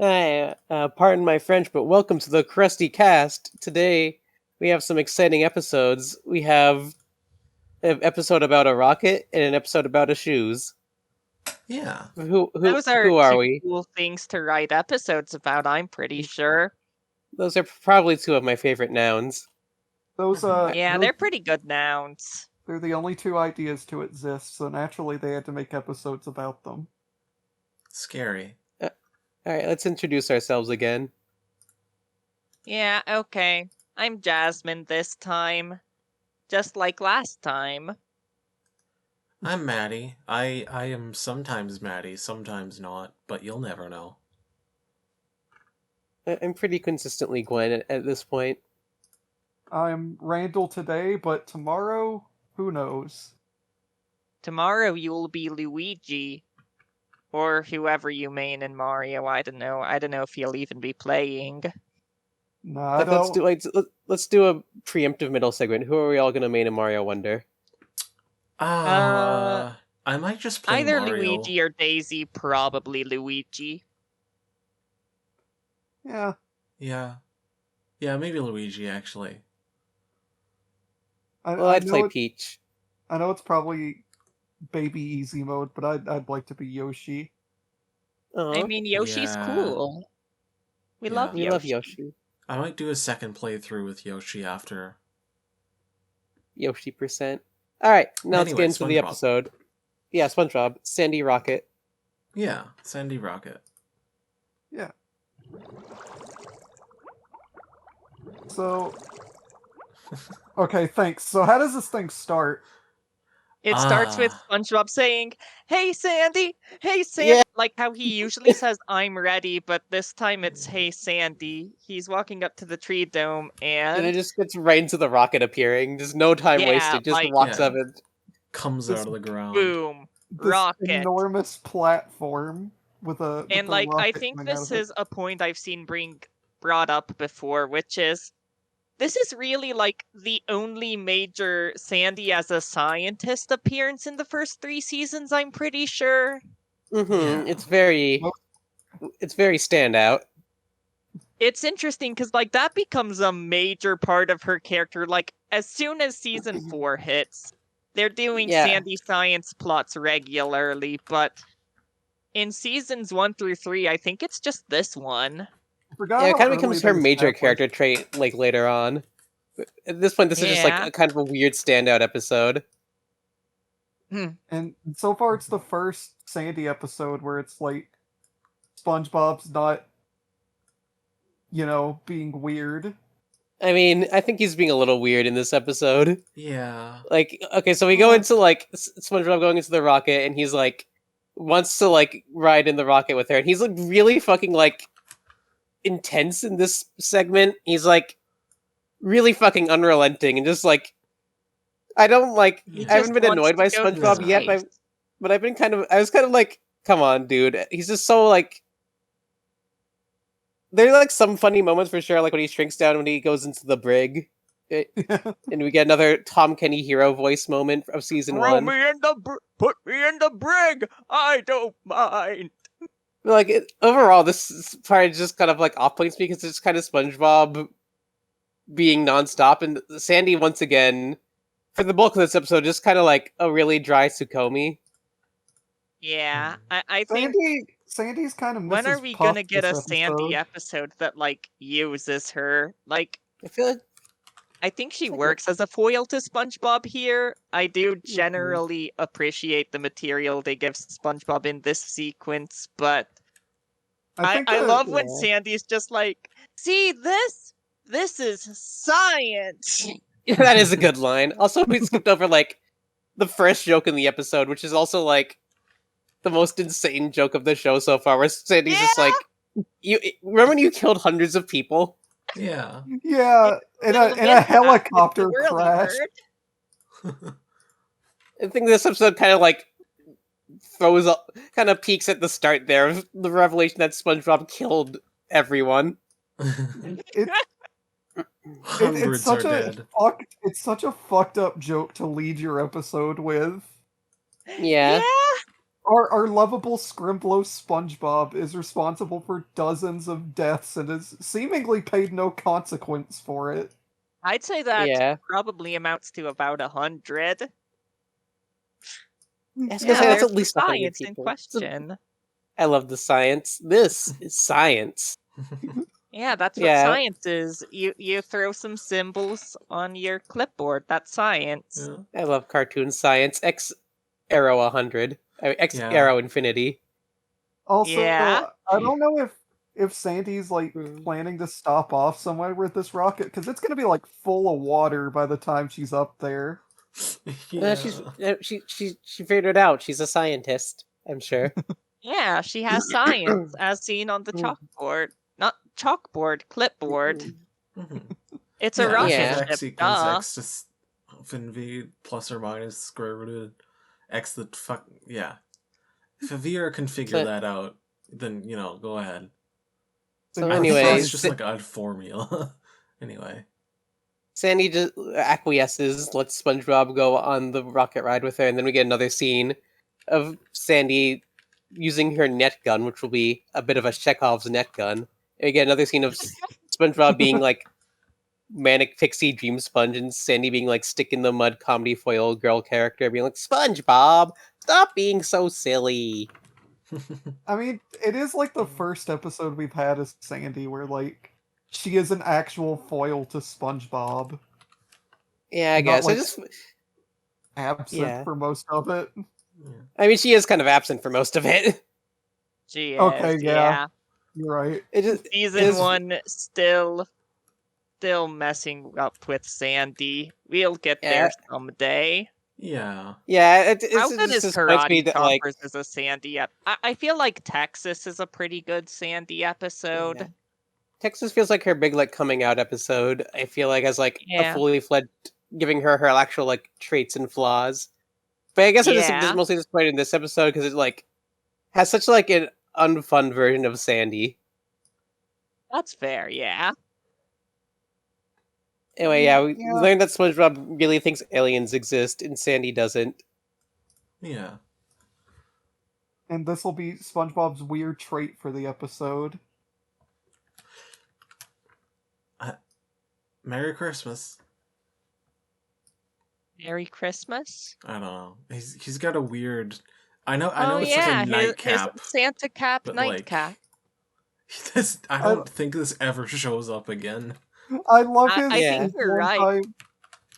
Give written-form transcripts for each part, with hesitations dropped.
Hi, pardon my French, but welcome to the Krusty Cast. Today we have some exciting episodes. We have an episode about a rocket and an episode about a shoes. Yeah. Who who Those are who are two we? cool things to write episodes about, I'm pretty sure. Those are probably two of my favorite nouns. Those Yeah, those- they're pretty good nouns. they're the only two ideas to exist, so naturally they had to make episodes about them. Scary. All right, let's introduce ourselves again. Yeah, okay. I'm Jasmine this time. Just like last time. I'm Maddie. I am sometimes Maddie, sometimes not, but you'll never know. I'm pretty consistently Gwen at this point. I'm Randall today, but tomorrow, who knows? Tomorrow you'll be Luigi. Or whoever you main in Mario, I don't know. I don't know if he'll even be playing. Nah, I But let's don't. let's do a preemptive middle segment. Who are we all gonna main in Mario Wonder? I might just play Either Mario. Luigi or Daisy, probably Luigi. Yeah, Yeah. Yeah, maybe Luigi, actually. Well, I I'd know play it, Peach. I know it's probably baby easy mode, but I'd like to be Yoshi. I mean, Yoshi's Yeah. cool. We Yeah. love We Yoshi. love Yoshi. I might do a second playthrough with Yoshi after. Yoshi%. All right, now let's Anyway, get into the SpongeBob. episode. Yeah, SpongeBob, Sandy Rocket. Yeah, Sandy Rocket. Yeah. So, okay, thanks. So how does this thing start? It starts with Ah. SpongeBob saying, "Hey Sandy! Hey Sandy!" Yeah. Like how he usually says, "I'm ready," but this time it's, "Hey Sandy." He's walking up to the tree dome And it and just gets right into the rocket appearing. Just no time Yeah, wasted. Just like- walks Yeah. up and Comes This out of the ground. boom, This rocket. enormous platform with a And a like I rocket think coming out this of it. is a point I've seen brought up before, which is this is really like the only major Sandy as a scientist appearance in the first 3 seasons, I'm pretty sure. Yeah. it's very standout. It's interesting because like that becomes a major part of her character. Like as soon as season 4 hits, they're doing Yeah. Sandy science plots regularly, but in seasons 1 through 3, I think it's just this one. I forgot Yeah, it how kind of early becomes they her major established- character trait like later on. But at this point, this is just like Yeah. a kind of a weird standout episode. And so far, it's the first Sandy episode where it's like SpongeBob's not, being weird. I mean, I think he's being a little weird in this episode. Yeah. Like, okay, so we go into like SpongeBob going into the rocket, and he's like wants to like ride in the rocket with her, and he's like really fucking like intense in this segment. He's like really fucking unrelenting, and just like I don't like. He I haven't just been annoyed by wants to go SpongeBob through yet, life. but I've been I was kind of like, come on, dude. He's just so like. There are like some funny moments for sure, like when he shrinks down when he goes into the brig. And we get another Tom Kenny hero voice moment of season Throw 1. me in put me in the brig. I don't mind. But, like overall, this part is just kind of like off points because it's kind of SpongeBob being nonstop, and Sandy once again, for the bulk of this episode, just kind of like a really dry Sukomi. Yeah, I think Sandy's kind of when are Mrs. we Puff gonna get a this Sandy episode. episode that like uses her? Like I feel like I think she It's like works as a foil to SpongeBob here. I do generally appreciate the material they give SpongeBob in this sequence, but I love when yeah. Sandy's just like, "See this? This is science." that is a good line. Also, we skipped over like the first joke in the episode, which is also like the most insane joke of the show so far, where Sandy's just like, "You remember when you killed hundreds of people?" Yeah. Yeah, in Little a mishap helicopter with the whirly crash. bird. I think this episode kind of like throws up, kind of peaks at the start there of the revelation that SpongeBob killed everyone. Hundreds are dead. It's such a fucked up joke to lead your episode with. Yeah. Our lovable Scrimblow SpongeBob is responsible for dozens of deaths and has seemingly paid no consequence for it. I'd say that Yeah. probably amounts to about 100. I was Yeah, gonna say that's there's at least the 100 science in people. question. I love the science. This is science. Yeah, that's what Yeah. science is. You throw some symbols on your clipboard. That's science. Yeah. I love cartoon science. X arrow 100. X Yeah. arrow infinity. Also, Yeah. I don't know if Sandy's like Mm. planning to stop off somewhere with this rocket because it's gonna be like full of water by the time she's up there. Yeah. She figured it out. She's a scientist, I'm sure. Yeah, she has science, as seen on the Mm. chalkboard. Not chalkboard, clipboard. Mhm. It's a Yeah, rocket Yeah. ship, X equals duh. X just often V plus or minus square root of X the fuck yeah. If a VR can figure So- that out, then go ahead. So Yeah, I thought anyways, it's just like a formula. Anyway. Sandy just acquiesces, lets SpongeBob go on the rocket ride with her, and then we get another scene of Sandy using her net gun, which will be a bit of a Chekhov's net gun. And we get another scene of SpongeBob being like manic pixie dream sponge, and Sandy being like stick in the mud comedy foil girl character, being like, SpongeBob, stop being so silly. I mean, it is like the first episode we've had as Sandy where like she is an actual foil to SpongeBob, Yeah, I Not guess. like- I just, absent Yeah. for most of it. I mean, she is kind of absent for most of it. She is, Okay, yeah. yeah. You're right. It just, Season is- 1 still messing up with Sandy. We'll get there someday. Yeah. yeah, it How just good is disappoints me Karate that like. Choppers as a Sandy I feel like Texas is a pretty good Sandy episode. Yeah. Texas feels like her big like coming out episode. I feel like as like Yeah. a fully fledged, giving her actual like traits and flaws. But I guess I'm Yeah. just mostly disappointed in this episode because it like has such like an unfun version of Sandy. That's fair, yeah. Anyway, yeah, we Yeah. learned that SpongeBob really thinks aliens exist and Sandy doesn't. Yeah. And this will be SpongeBob's weird trait for the episode. Merry Christmas. Merry Christmas. I don't know. He's got a weird. I know Oh it's yeah, like a his nightcap. Santa cap but, nightcap. I don't think this ever shows up again. I love I his think you're right. one-time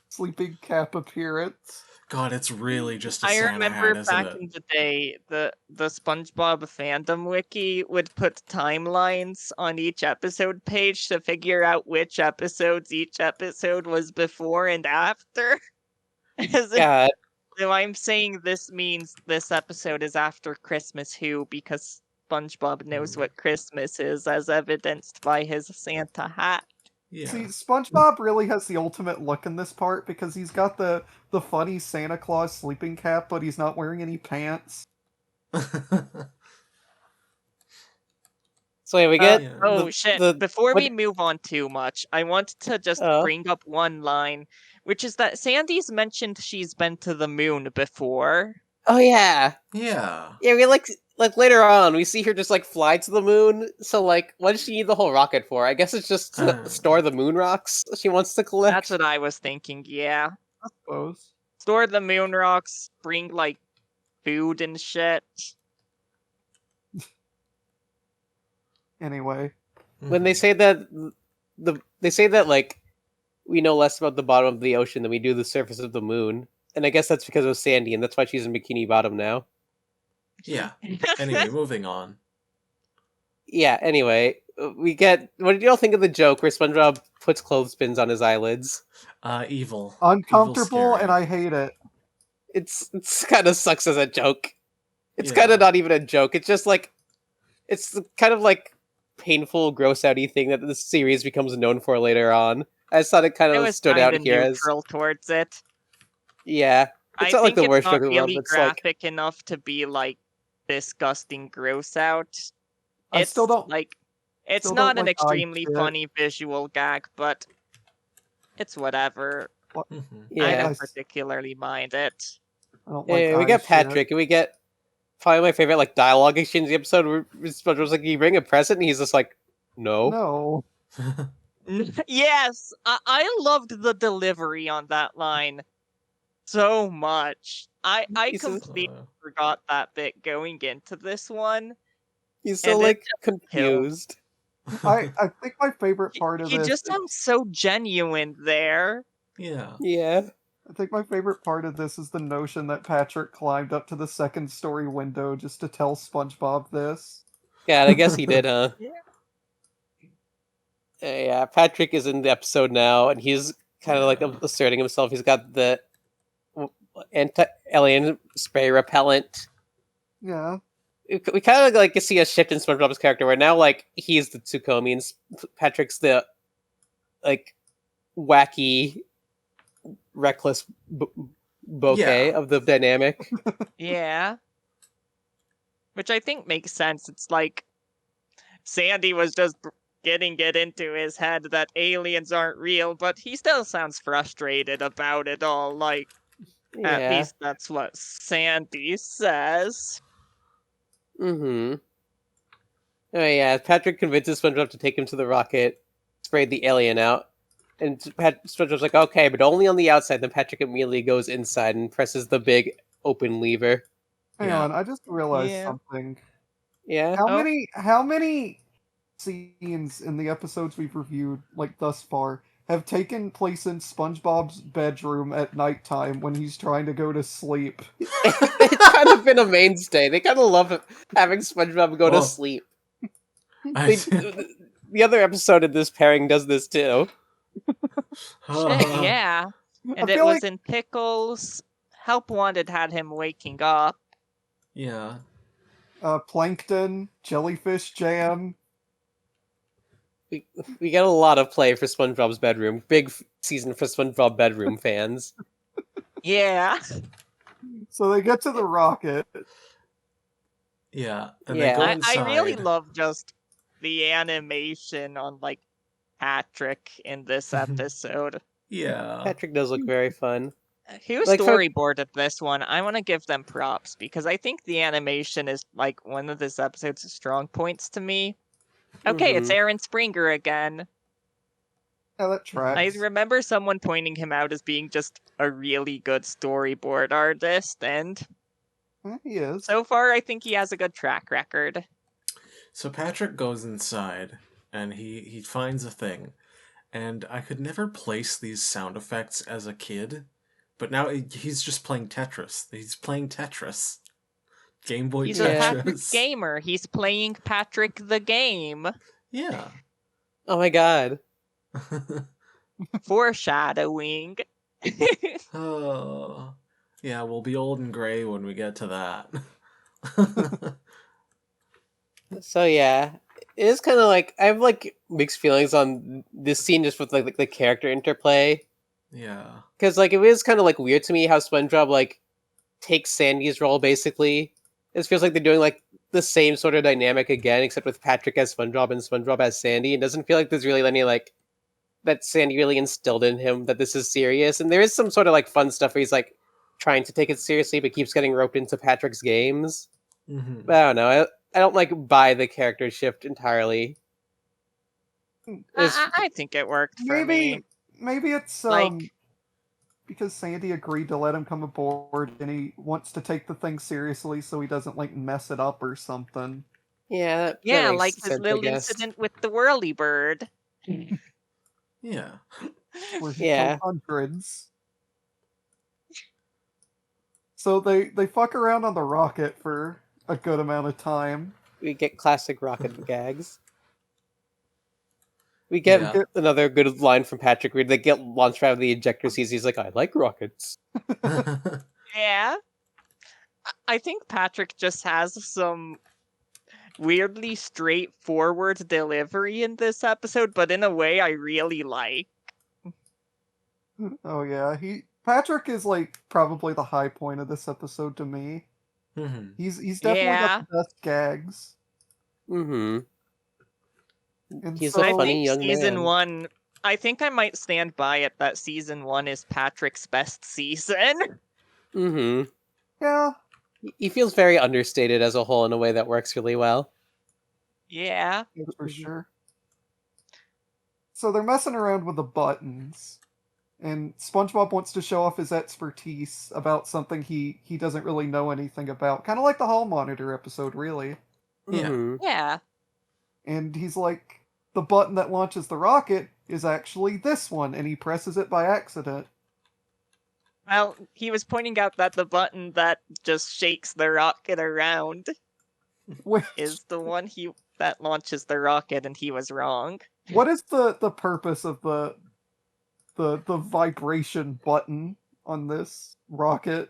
sleeping cap appearance. God, it's really just a I Santa remember hat, isn't back it? in the day, the SpongeBob fandom wiki would put timelines on each episode page to figure out which episodes each episode was before and after. As in, God, so I'm saying this means this episode is after Christmas Who because SpongeBob knows what Christmas is, as evidenced by his Santa hat. Yeah. See, SpongeBob really has the ultimate look in this part because he's got the funny Santa Claus sleeping cap, but he's not wearing any pants. so yeah, we get. Yeah. Oh the- shit! the- Before what- we move on too much, I want to just Oh. bring up one line, which is that Sandy's mentioned she's been to the moon before. Oh yeah, yeah. yeah. We like later on, we see her just like fly to the moon. So like, what does she need the whole rocket for? I guess it's just to store the moon rocks she wants to collect. That's what I was thinking. Yeah, I suppose. store the moon rocks, bring like food and shit. Anyway, When they say that they say that like we know less about the bottom of the ocean than we do the surface of the moon, and I guess that's because of Sandy, and that's why she's in Bikini Bottom now. Yeah. Anyway, moving on. Yeah. Anyway, we get. What did y'all think of the joke where SpongeBob puts clothespins on his eyelids? Evil. uncomfortable, Evil and I hate it. It's kind of sucks as a joke. It's Yeah. kind of not even a joke. It's just like it's the kind of like painful, gross outy thing that the series becomes known for later on. I just thought it kind I of was stood out kinda here as neutral towards it. yeah. I It's not like think the worst it's not joke in the world, really but it's like graphic enough to be like disgusting gross out. I It's still don't. like it's still not don't an like eye extremely shit. funny visual gag, but it's whatever. Mhm. I yeah. don't particularly mind it. I don't like Anyway, we eye get shit. Patrick, and we get probably my favorite like dialogue exchange in the episode where SpongeBob was like, "You bring a present," and he's just like, "No." No. Yes, I loved the delivery on that line so much. I He says- completely forgot that bit going into this one. He's so And it like just kills. confused. I think my favorite part of He this. just sounds so genuine there. Yeah. Yeah. I think my favorite part of this is the notion that Patrick climbed up to the second story window just to tell SpongeBob this. Yeah, I guess he did, huh? Yeah. Yeah, Patrick is in the episode now, and he's kind of like asserting himself. He's got the anti-alien spray repellent. Yeah. We kind of like see a shift in SpongeBob's character, where now like he's the Tsukomi, and Patrick's the like wacky, reckless bouquet of the dynamic. Yeah. Which I think makes sense. It's like Sandy was just getting it into his head that aliens aren't real, but he still sounds frustrated about it all. Like, at Yeah. least that's what Sandy says. Mm-hmm. Oh yeah, Patrick convinces SpongeBob to take him to the rocket, sprayed the alien out, and SpongeBob's like, "Okay, but only on the outside." Then Patrick immediately goes inside and presses the big open lever. Hang Yeah. on, I just realized Yeah. something. Yeah. How many scenes in the episodes we've reviewed, like thus far, have taken place in SpongeBob's bedroom at nighttime when he's trying to go to sleep? It's kind of been a mainstay. They kind of love having SpongeBob go to Well, sleep. I- The other episode in this pairing does this too. Shit, yeah. And I it feel was like- in Pickles. Help Wanted had him waking up. Yeah. Plankton, jellyfish jam. We get a lot of play for SpongeBob's bedroom. Big season for SpongeBob bedroom fans. Yeah. So they get to the rocket. Yeah. And Yeah. they go I inside. really love just the animation on, like, Patrick in this episode. Yeah. Patrick does look very fun. Who Like, for- storyboarded this one? I want to give them props because I think the animation is like one of this episode's strong points to me. Okay, it's Mhm. Aaron Springer again. Yeah, that I tracks. remember someone pointing him out as being just a really good storyboard artist, and He is. so far I think he has a good track record. So Patrick goes inside and he finds a thing. And I could never place these sound effects as a kid, but now he's just playing Tetris. He's playing Tetris. Game Boy He's Yeah. a Patrick Tetris. gamer. He's playing Patrick the game. Yeah. Oh my god. Foreshadowing. Oh. Yeah, we'll be old and gray when we get to that. So yeah, it is kind of like I have like mixed feelings on this scene just with like the character interplay, Yeah. because like it is kind of like weird to me how SpongeBob like takes Sandy's role basically. It feels like they're doing like the same sort of dynamic again, except with Patrick as SpongeBob and SpongeBob as Sandy. It doesn't feel like there's really any like that Sandy really instilled in him that this is serious, and there is some sort of like fun stuff where he's like trying to take it seriously but keeps getting roped into Patrick's games. Mm-hmm. But I don't know. I don't like buy the character shift entirely. It's- I think it worked for me. Maybe it's Like- because Sandy agreed to let him come aboard and he wants to take the thing seriously so he doesn't like mess it up or something. Yeah, that Yeah, makes like his sense, I little guess. incident with the whirly bird. Yeah. Where he Yeah. killed hundreds. So they fuck around on the rocket for a good amount of time. We get classic rocket gags. We get Yeah. another good line from Patrick where they get launched out of the ejector seats. He's like, I like rockets. Yeah. I think Patrick just has some weirdly straightforward delivery in this episode, but in a way I really like. Oh yeah, Patrick is like probably the high point of this episode to me. Mm-hmm. He's definitely got the best gags. Mm-hmm. And He's so, a I funny think young season man. 1, I think I might stand by it that season 1 is Patrick's best season. Mm-hmm. yeah, He feels very understated as a whole in a way that works really well. Yeah. Yeah, for sure. So they're messing around with the buttons, and SpongeBob wants to show off his expertise about something he doesn't really know anything about. Kind of like the Hall Monitor episode, really. Yeah. Mhm. Yeah. And he's like, the button that launches the rocket is actually this one, and he presses it by accident. Well, he was pointing out that the button that just shakes the rocket around Which, is the one that launches the rocket, and he was wrong. what is the purpose of the vibration button on this rocket?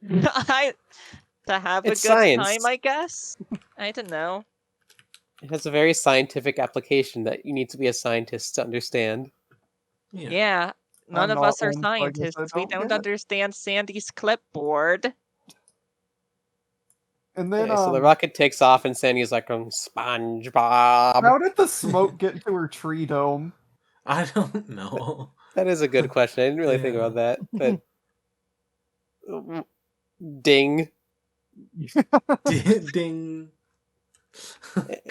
To have a good It's science. time, I guess. I don't know. It has a very scientific application that you need to be a scientist to understand. Yeah. None I'm of not us are one, so I guess I scientists. We don't don't get it. understand Sandy's clipboard. And then, Okay, so the rocket takes off, and Sandy's like, SpongeBob. how did the smoke get into her tree dome? I don't know. That is a good question. I didn't really think Yeah. about that, but ding. Ding.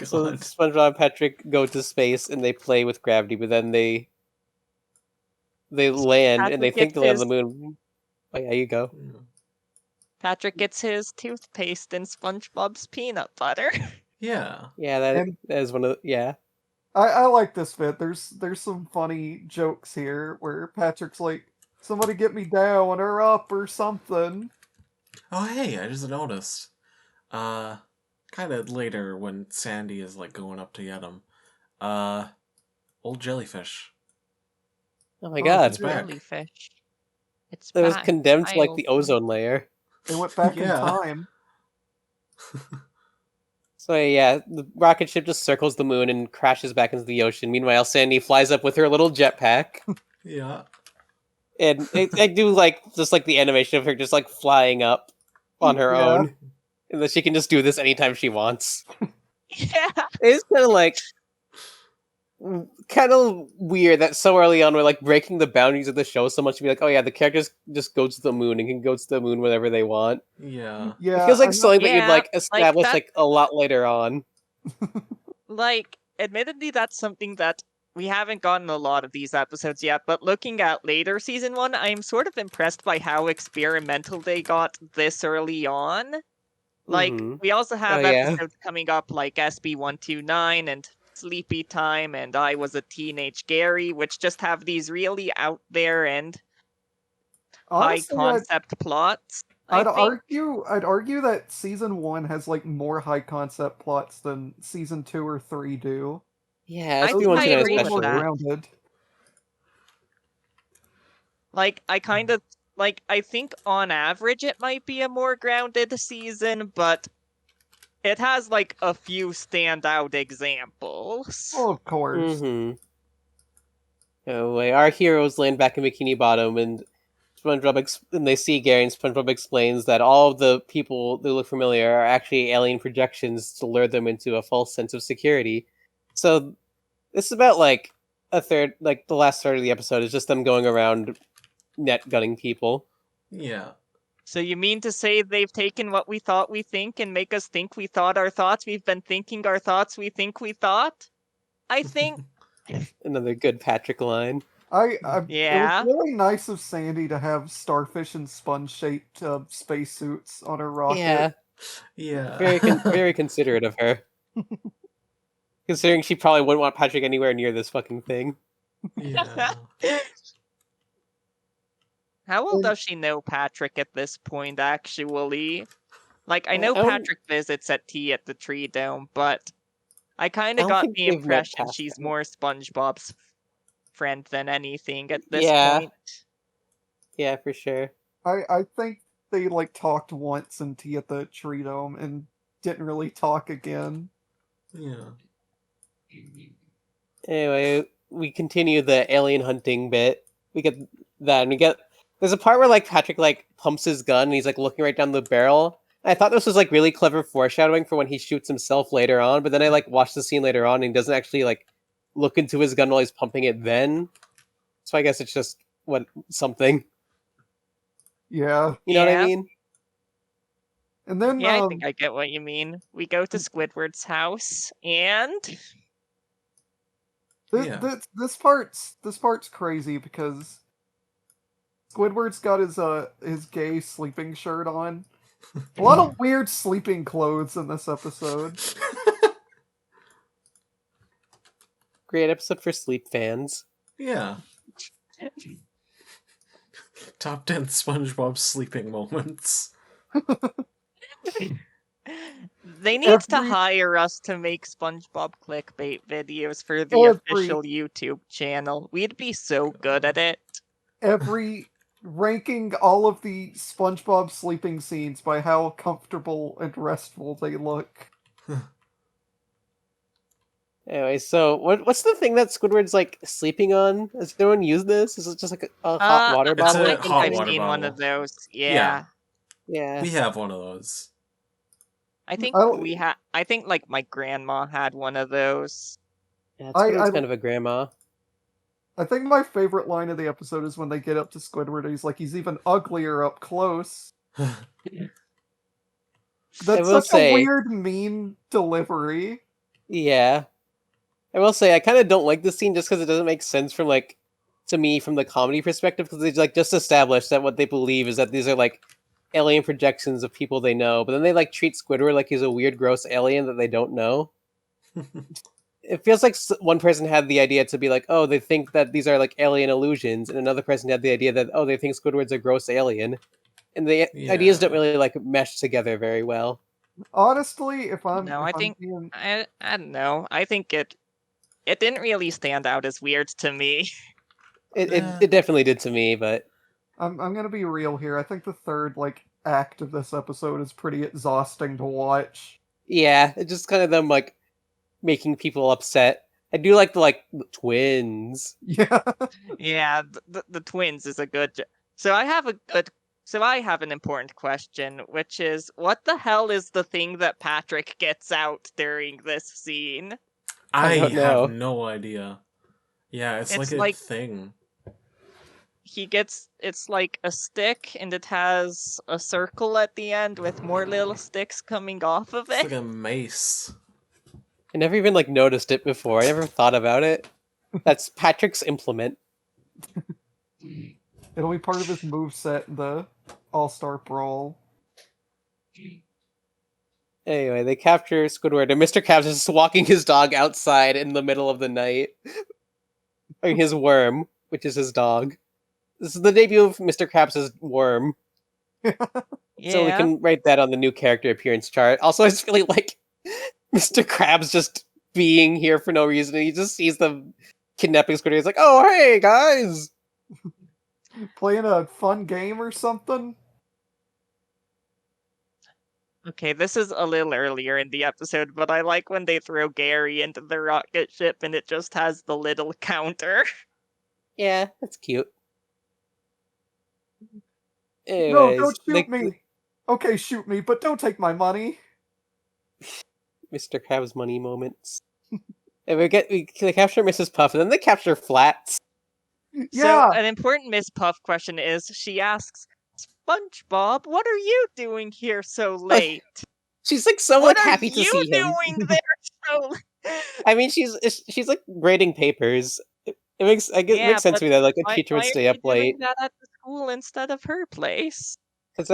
So God. SpongeBob and Patrick go to space and they play with gravity, but then they land and they Patrick think gets they land his- on the moon. Oh yeah, you go. Patrick gets his toothpaste in SpongeBob's peanut butter. Yeah. Yeah, And- that is one of yeah. I like this bit. There's some funny jokes here where Patrick's like, somebody get me down or up or something. Oh, hey, I just noticed. Kind of later when Sandy is like going up to get him. Old jellyfish. Oh my Oh, god, it's back. Jellyfish. It's it was back. condemned to like the Wild. ozone layer. They went back in Yeah. time. So yeah, the rocket ship just circles the moon and crashes back into the ocean. Meanwhile, Sandy flies up with her little jetpack, Yeah. and I do like just like the animation of her just like flying up on her Yeah. own, and that she can just do this anytime she wants. Yeah. It's kind of weird that so early on we're like breaking the boundaries of the show so much to be like, oh yeah, the characters just go to the moon and can go to the moon whenever they want. Yeah. Yeah, It feels like I know- something that you'd Yeah, like establish that- like a lot later on. Like, admittedly, that's something that we haven't gotten a lot of these episodes yet, but looking at later season 1, I'm sort of impressed by how experimental they got this early on. Like, Mhm. we also have Oh, yeah. episodes coming up like SB129 and Sleepy Time and I Was a Teenage Gary, which just have these really out there and honestly, high concept plots. I I'd think. argue that season 1 has like more high concept plots than season 2 or 3 do. Yeah, I SB think I 129 agree with more especially. that. grounded. Like, I kind of like. I think on average it might be a more grounded season, but it has like a few standout examples. Well, of course. Mm-hmm. Anyway, our heroes land back in Bikini Bottom, and and they see Gary, and SpongeBob explains that all of the people that look familiar are actually alien projections to lure them into a false sense of security. So this is about like the last third of the episode is just them going around net gunning people. Yeah. So you mean to say they've taken what we thought we think and make us think we thought our thoughts? We've been thinking our thoughts we think we thought? I think. Another good Patrick line. Yeah. It was really nice of Sandy to have starfish and sponge-shaped spacesuits on her rocket. Yeah, Yeah. very considerate of her. Considering she probably wouldn't want Patrick anywhere near this fucking thing. Yeah. How well And- does she know Patrick at this point, actually? Like, I know I don't- Patrick visits at tea at the Tree Dome, but I kind I of don't got think the they've met impression past she's that. more SpongeBob's friend than anything at this Yeah. point. Yeah, for sure. I think they like talked once in tea at the Tree Dome and didn't really talk again. Yeah. Anyway, we continue the alien hunting bit. We get that, and there's a part where like Patrick like pumps his gun and he's like looking right down the barrel. And I thought this was like really clever foreshadowing for when he shoots himself later on, but then I like watched the scene later on and he doesn't actually like look into his gun while he's pumping it then. So I guess it's just something. Yeah. You know what I Yeah. mean? And then Yeah, I think I get what you mean. We go to Squidward's house, and Yeah. this part's crazy because Squidward's got his gay sleeping shirt on. A lot of weird sleeping clothes in this episode. Great episode for sleep fans. Yeah. Top 10 SpongeBob sleeping moments. they need to Every- hire us to make SpongeBob clickbait videos for the Every- official YouTube channel. We'd be so good at it. Ranking all of the SpongeBob sleeping scenes by how comfortable and restful they look. Anyway, so what's the thing that Squidward's like sleeping on? Has anyone used this? Is it just like a hot water It's bottle? a I think hot I've water seen one bottle. of those. Yeah. Yeah. We have one of those. I think I- I think like my grandma had one of those. Yeah, I- Squidward's I- kind of a grandma. I think my favorite line of the episode is when they get up to Squidward and he's like, he's even uglier up close. That's will such say- a weird, mean delivery. Yeah. I will say I kind of don't like this scene just because it doesn't make sense from like to me from the comedy perspective because they like just established that what they believe is that these are like alien projections of people they know, but then they like treat Squidward like he's a weird, gross alien that they don't know. It feels like one person had the idea to be like, oh, they think that these are like alien illusions, and another person had the idea that oh, they think Squidward's a gross alien, and the ideas don't Yeah. really like mesh together very well. Honestly, if I'm No, if I I'm think- being- I don't know. I think it didn't really stand out as weird to me. It definitely did to me, but I'm gonna be real here. I think the third act of this episode is pretty exhausting to watch. yeah, it's just kind of them like making people upset. I do like the twins. Yeah. Yeah, the twins is a good. So I have an important question, which is what the hell is the thing that Patrick gets out during this scene? I I don't know. have no idea. Yeah, it's It's like a like- thing. It's like a stick and it has a circle at the end with more little sticks coming off of It's it. like a mace. I never even like noticed it before. I never thought about it. That's Patrick's implement. It'll be part of his moveset in the All-Star Brawl. Anyway, they capture Squidward, and Mr. Krabs is just walking his dog outside in the middle of the night. Or his worm, which is his dog. This is the debut of Mr. Krabs' worm, Yeah. so we can write that on the new character appearance chart. Also, I just really like Mr. Krabs just being here for no reason. He just sees them kidnapping Squidward. He's like, "Oh, hey guys!" Playing a fun game or something? Okay, this is a little earlier in the episode, but I like when they throw Gary into the rocket ship and it just has the little counter. Yeah, that's cute. No, Anyways, don't shoot me! Okay, shoot me, but don't take my money. Mr. Krabs money moments. And they capture Mrs. Puff, and then they capture Flats. Yeah! So an important Miss Puff question is, she asks, SpongeBob, what are you doing here so late? She's like so What like are happy to you see him. doing there so I mean, she's like grading papers. It makes it Yeah, makes sense but to me that like a why teacher would are stay you up late doing that at the school instead of her place? because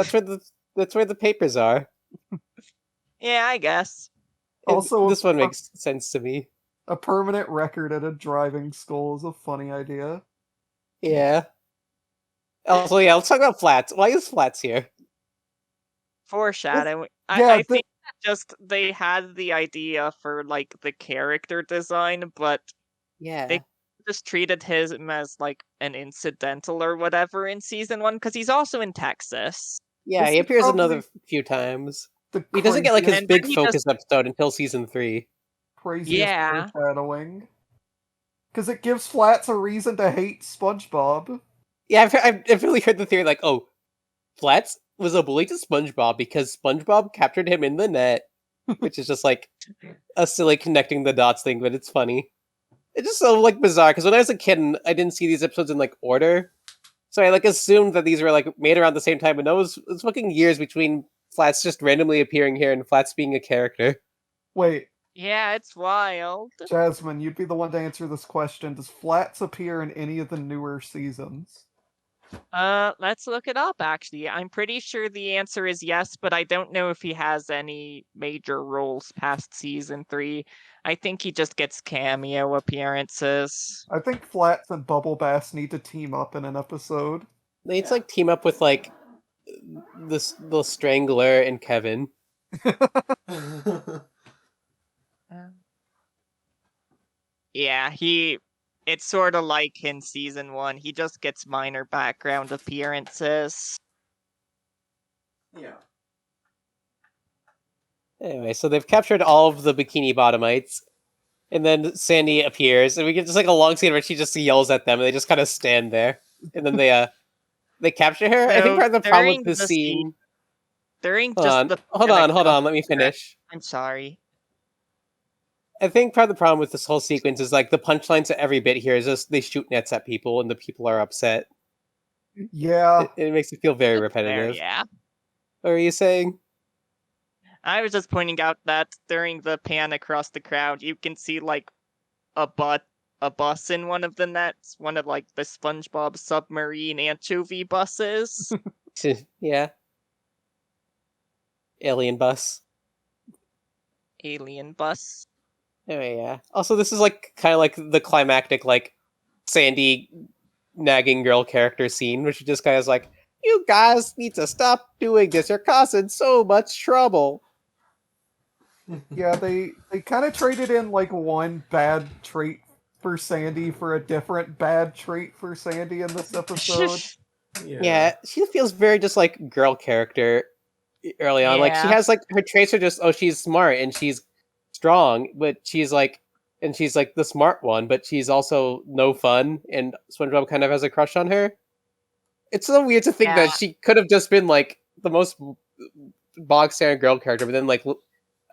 that's where the papers are. Yeah, I guess. Also, This one makes sense to me. a permanent record at a driving school is a funny idea. Yeah. Also, yeah, let's talk about Flats. Why is Flats here? Foreshadowing. yeah, I think that just they had the idea for like the character design, but Yeah. just treated him as like an incidental or whatever in season 1 because he's also in Texas. Yeah, This he is appears probably another few times. The He doesn't get like his And big then he focus episode until season 3. craziest Yeah. foreshadowing. Because it gives Flats a reason to hate SpongeBob. Yeah, I've really heard the theory like, oh, Flats was a bully to SpongeBob because SpongeBob captured him in the net, which is just like a silly connecting the dots thing, but it's funny. It's just so like bizarre because when I was a kid, I didn't see these episodes in like order, so I like assumed that these were like made around the same time, but no, it was fucking years between Flat's just randomly appearing here and Flat's being a character. Wait, Yeah, it's wild. Jasmine, you'd be the one to answer this question. Does Flats appear in any of the newer seasons? Let's look it up, actually. I'm pretty sure the answer is yes, but I don't know if he has any major roles past season 3. I think he just gets cameo appearances. I think Flats and Bubble Bass need to team up in an episode. They need to like team up with like the Strangler and Kevin. Yeah, it's sort of like in season 1. He just gets minor background appearances. Yeah. Anyway, so they've captured all of the Bikini Bottomites, and then Sandy appears, and we get just like a long scene where she just yells at them, and they just kind of stand there, and then they capture her. I think So, part of the problem during with this the scene. During Hold just on, the hold on. Let me finish. I'm sorry. I think part of the problem with this whole sequence is like the punchlines to every bit here is just they shoot nets at people, and the people are upset. Yeah. It makes it feel very That's fair, repetitive. yeah. What were you saying? I was just pointing out that during the pan across the crowd, you can see like a bus in one of the nets, one of like the SpongeBob submarine anchovy buses. Yeah. Alien bus. Alien bus. Oh yeah. Also, this is like kind of like the climactic like Sandy nagging girl character scene, which just kind of is like, "You guys need to stop doing this. You're causing so much trouble." Yeah, they kind of traded in like one bad trait for Sandy for a different bad trait for Sandy in this episode. Yeah, she feels very just like girl character early on. Like she Yeah. has like her traits are just she's smart and she's strong, but she's like the smart one, but she's also no fun. And SpongeBob kind of has a crush on her. It's so weird to think Yeah. that she could have just been like the most bog standard girl character, but then like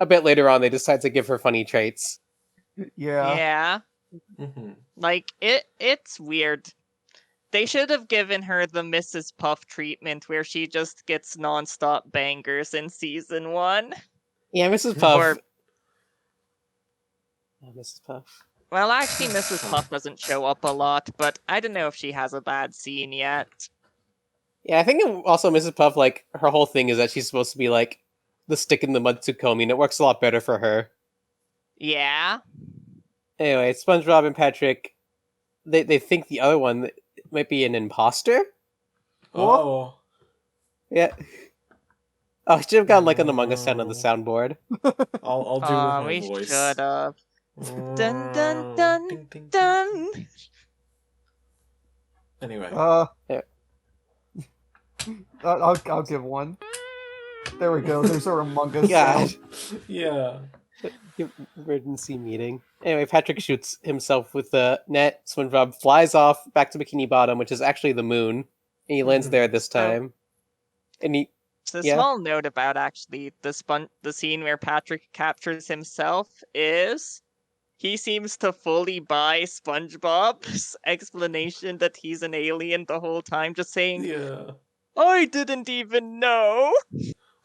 a bit later on they decide to give her funny traits. Yeah. Yeah. Mm-hmm. Like it's weird. They should have given her the Mrs. Puff treatment where she just gets nonstop bangers in season 1. Yeah, Mrs. Puff. Or- Oh, Mrs. Puff. Well, actually, Mrs. Puff doesn't show up a lot, but I don't know if she has a bad scene yet. Yeah, I think also Mrs. Puff, like, her whole thing is that she's supposed to be, like, the stick in the mud Tsukomi, and it works a lot better for her. Yeah. Anyway, SpongeBob and Patrick, they think the other one might be an imposter? Oh. Yeah. Oh, I should have gotten, like, an Among Us sound on the soundboard. I'll do We with my voice. should have. Dun dun dun Ding, ding, ding. dun. Anyway. Yeah. I'll give one. There we go. There's our Among Us God. sound. Yeah. Emergency meeting. Anyway, Patrick shoots himself with the net. SpongeBob flies off back to Bikini Bottom, which is actually the moon, and he lands there this time. And he, So Yeah. small note about actually the scene where Patrick captures himself is he seems to fully buy SpongeBob's explanation that he's an alien the whole time, just saying, Yeah. I didn't even know.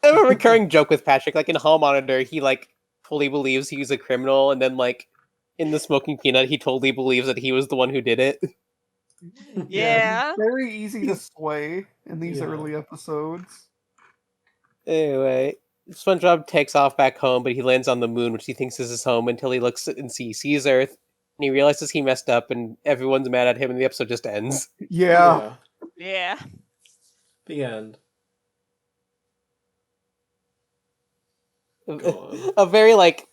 I have a recurring joke with Patrick. Like in Hall Monitor, he like fully believes he's a criminal, and then like in the Smoking Peanut, he totally believes that he was the one who did it. Yeah. he's very easy to sway in these Yeah. early episodes. Anyway, SpongeBob takes off back home, but he lands on the moon, which he thinks is his home, until he looks and sees Earth, and he realizes he messed up, and everyone's mad at him, and the episode just ends. Yeah. Yeah. The end. Go on. A very like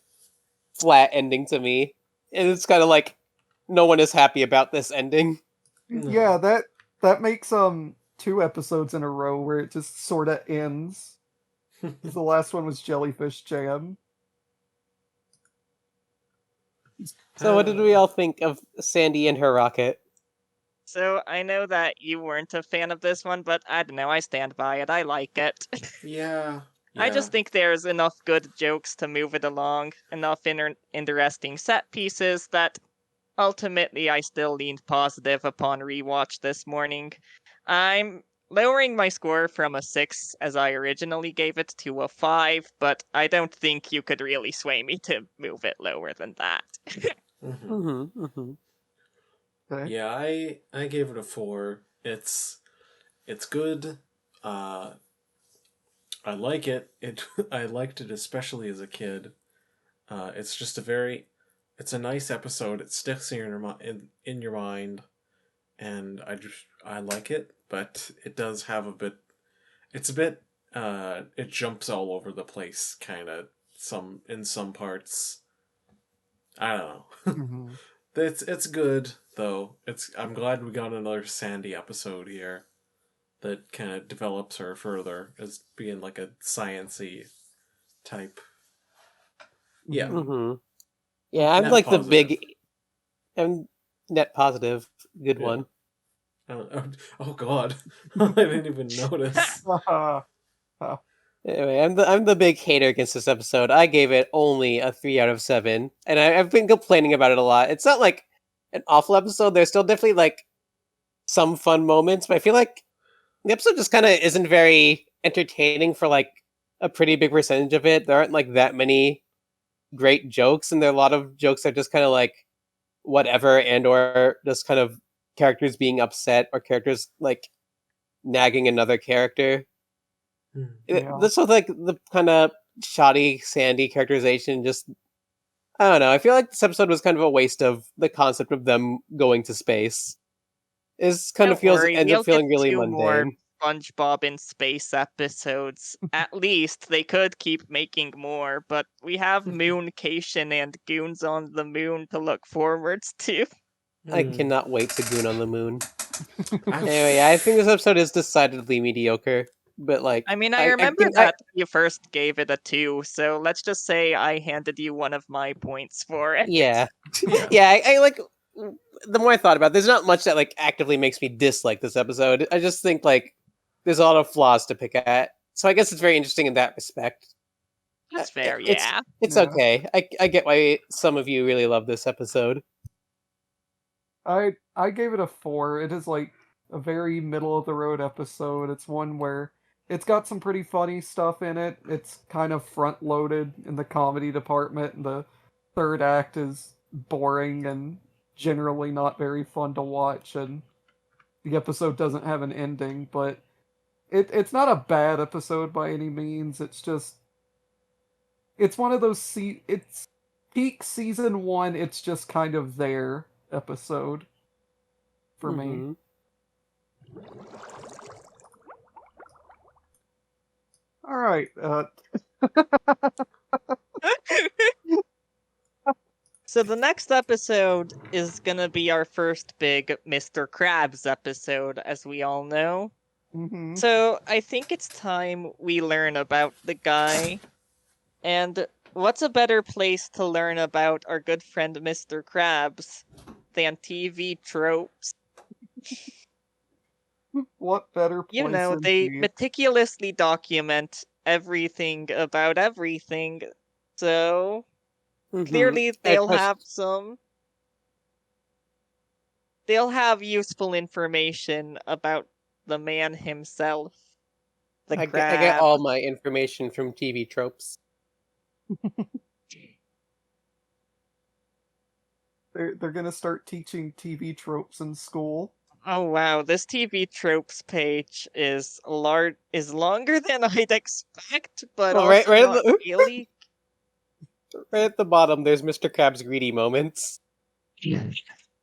flat ending to me, and it's kind of like no one is happy about this ending. No. Yeah, that makes 2 episodes in a row where it just sort of ends. The last one was Jellyfish Jam. So, what did we all think of Sandy and her rocket? So I know that you weren't a fan of this one, but I don't know, I stand by it. I like it. Yeah. I just think there's enough good jokes to move it along, enough interesting set pieces that ultimately I still leaned positive upon rewatch this morning. I'm lowering my score from a 6, as I originally gave it, to a 5, but I don't think you could really sway me to move it lower than that. Okay. Yeah, I gave it a 4. It's good. I like it. I liked it especially as a kid. It's just it's a nice episode. It sticks in your mind, and I like it. But it does have a bit. It's a bit. It jumps all over the place, kind of. In some parts. I don't know. Mhm. It's good though. I'm glad we got another Sandy episode here that kind of develops her further as being like a science-y type. Yeah. Mm-hmm. Yeah, I'm Net like the positive. big. I'm net positive. Good Yeah. one. Oh God, I didn't even notice. Anyway, I'm the big hater against this episode. I gave it only a 3 out of 7, and I've been complaining about it a lot. It's not like an awful episode. There's still definitely like some fun moments, but I feel like the episode just kind of isn't very entertaining for like a pretty big percentage of it. There aren't like that many great jokes, and there are a lot of jokes that are just kind of like whatever, and or just kind of characters being upset or characters like nagging another character. Yeah. This was like the kind of shoddy Sandy characterization. Just I don't know. I feel like this episode was kind of a waste of the concept of them going to space. Ends Don't worry, up we'll get feeling really 2 more mundane. SpongeBob in space episodes. At least they could keep making more, but we have Mooncation and Goons on the Moon to look forwards to. I cannot wait to goon on the moon. I've- Anyway, I think this episode is decidedly mediocre. But like, I mean, I remember that you first gave it a 2, so let's just say I handed you one of my points for it. yeah, Yeah. yeah. I like. The more I thought about it, there's not much that like actively makes me dislike this episode. I just think like there's a lot of flaws to pick at. So I guess it's very interesting in that respect. That's fair, It's- yeah. It's Yeah. okay. I get why some of you really love this episode. I gave it a 4. It is like a very middle of the road episode. It's one where it's got some pretty funny stuff in it. It's kind of front loaded in the comedy department, and the third act is boring and generally not very fun to watch, and the episode doesn't have an ending, but it's not a bad episode by any means. It's just it's one of those it's peak season 1, it's just kind of there episode for me. Mhm. All right. So the next episode is gonna be our first big Mr. Krabs episode, as we all know. Mhm. So I think it's time we learn about the guy. And what's a better place to learn about our good friend Mr. Krabs than TV tropes? What better place? You know, they indeed. meticulously document everything about everything. So Mhm. clearly I they'll trust- have they'll have useful information about the man himself. The I crab. get all my information from TV tropes. They're gonna start teaching TV tropes in school. Oh wow, this TV tropes page is longer than I'd expect, but Well, also right at not the- really. Right at the bottom, there's Mr. Krabs' greedy moments.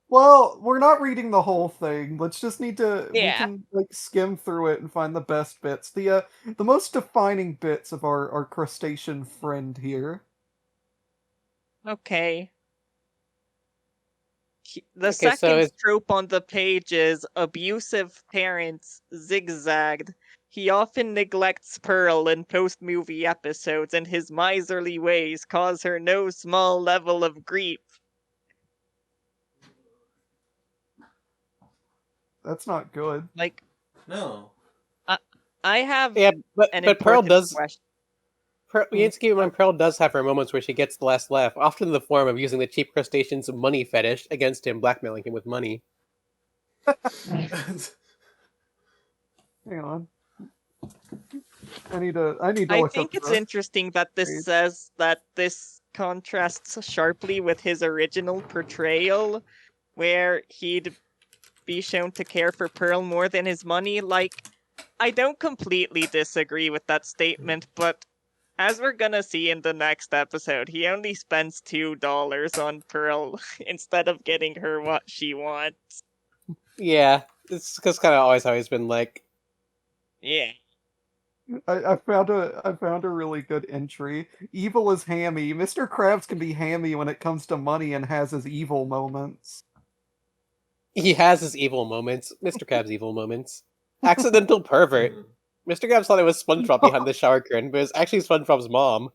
Well, we're not reading the whole thing. Let's just need to we Yeah. can like skim through it and find the best bits. The most defining bits of our crustacean friend here. Okay. The Okay, so second it's- trope on the page is abusive parents zigzagged. He often neglects Pearl in post-movie episodes, and his miserly ways cause her no small level of grief. That's not good. Like, No. I have Yeah, but an Pearl important does. question. We need to keep in mind Pearl does have her moments where she gets the last laugh, often in the form of using the cheap crustacean's money fetish against him, blackmailing him with money. Hang on. I need to I look think up it's the interesting that this phrase. says that this contrasts sharply with his original portrayal, where he'd be shown to care for Pearl more than his money. Like, I don't completely disagree with that statement, but as we're gonna see in the next episode, he only spends $2 on Pearl instead of getting her what she wants. Yeah, it's because kind of always how he's been like. Yeah. I found a really good entry. Evil is hammy. Mr. Krabs can be hammy when it comes to money and has his evil moments. He has his evil moments, Mr. Krabs' evil moments. Accidental pervert. Mr. Krabs thought it was SpongeBob behind the shower curtain, but it's actually SpongeBob's mom.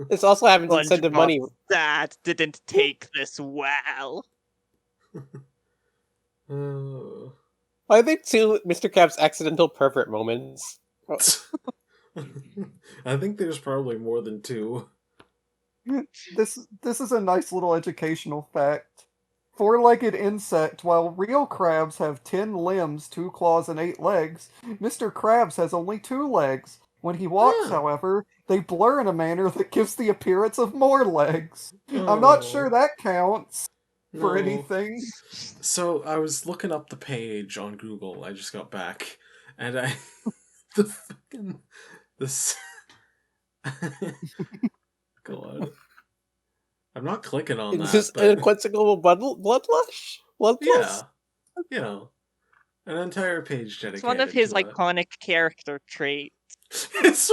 This also happens in Send of Money. SpongeBob's dad didn't take this well. I think two Mr. Krabs' accidental pervert moments. I think there's probably more than 2. This is a nice little educational fact. Four-legged insect, while real crabs have 10 limbs, 2 claws, and 8 legs, Mr. Krabs has only 2 legs. When he walks, Yeah. however, they blur in a manner that gives the appearance of more legs. I'm not sure that counts for No. anything. So I was looking up the page on Google. I just got back, and I the fucking this. God, I'm not clicking on Is that. this But an unquenchable bloodlush? yeah, you know, an entire page dedicated. It's one of his to it. iconic character traits. It's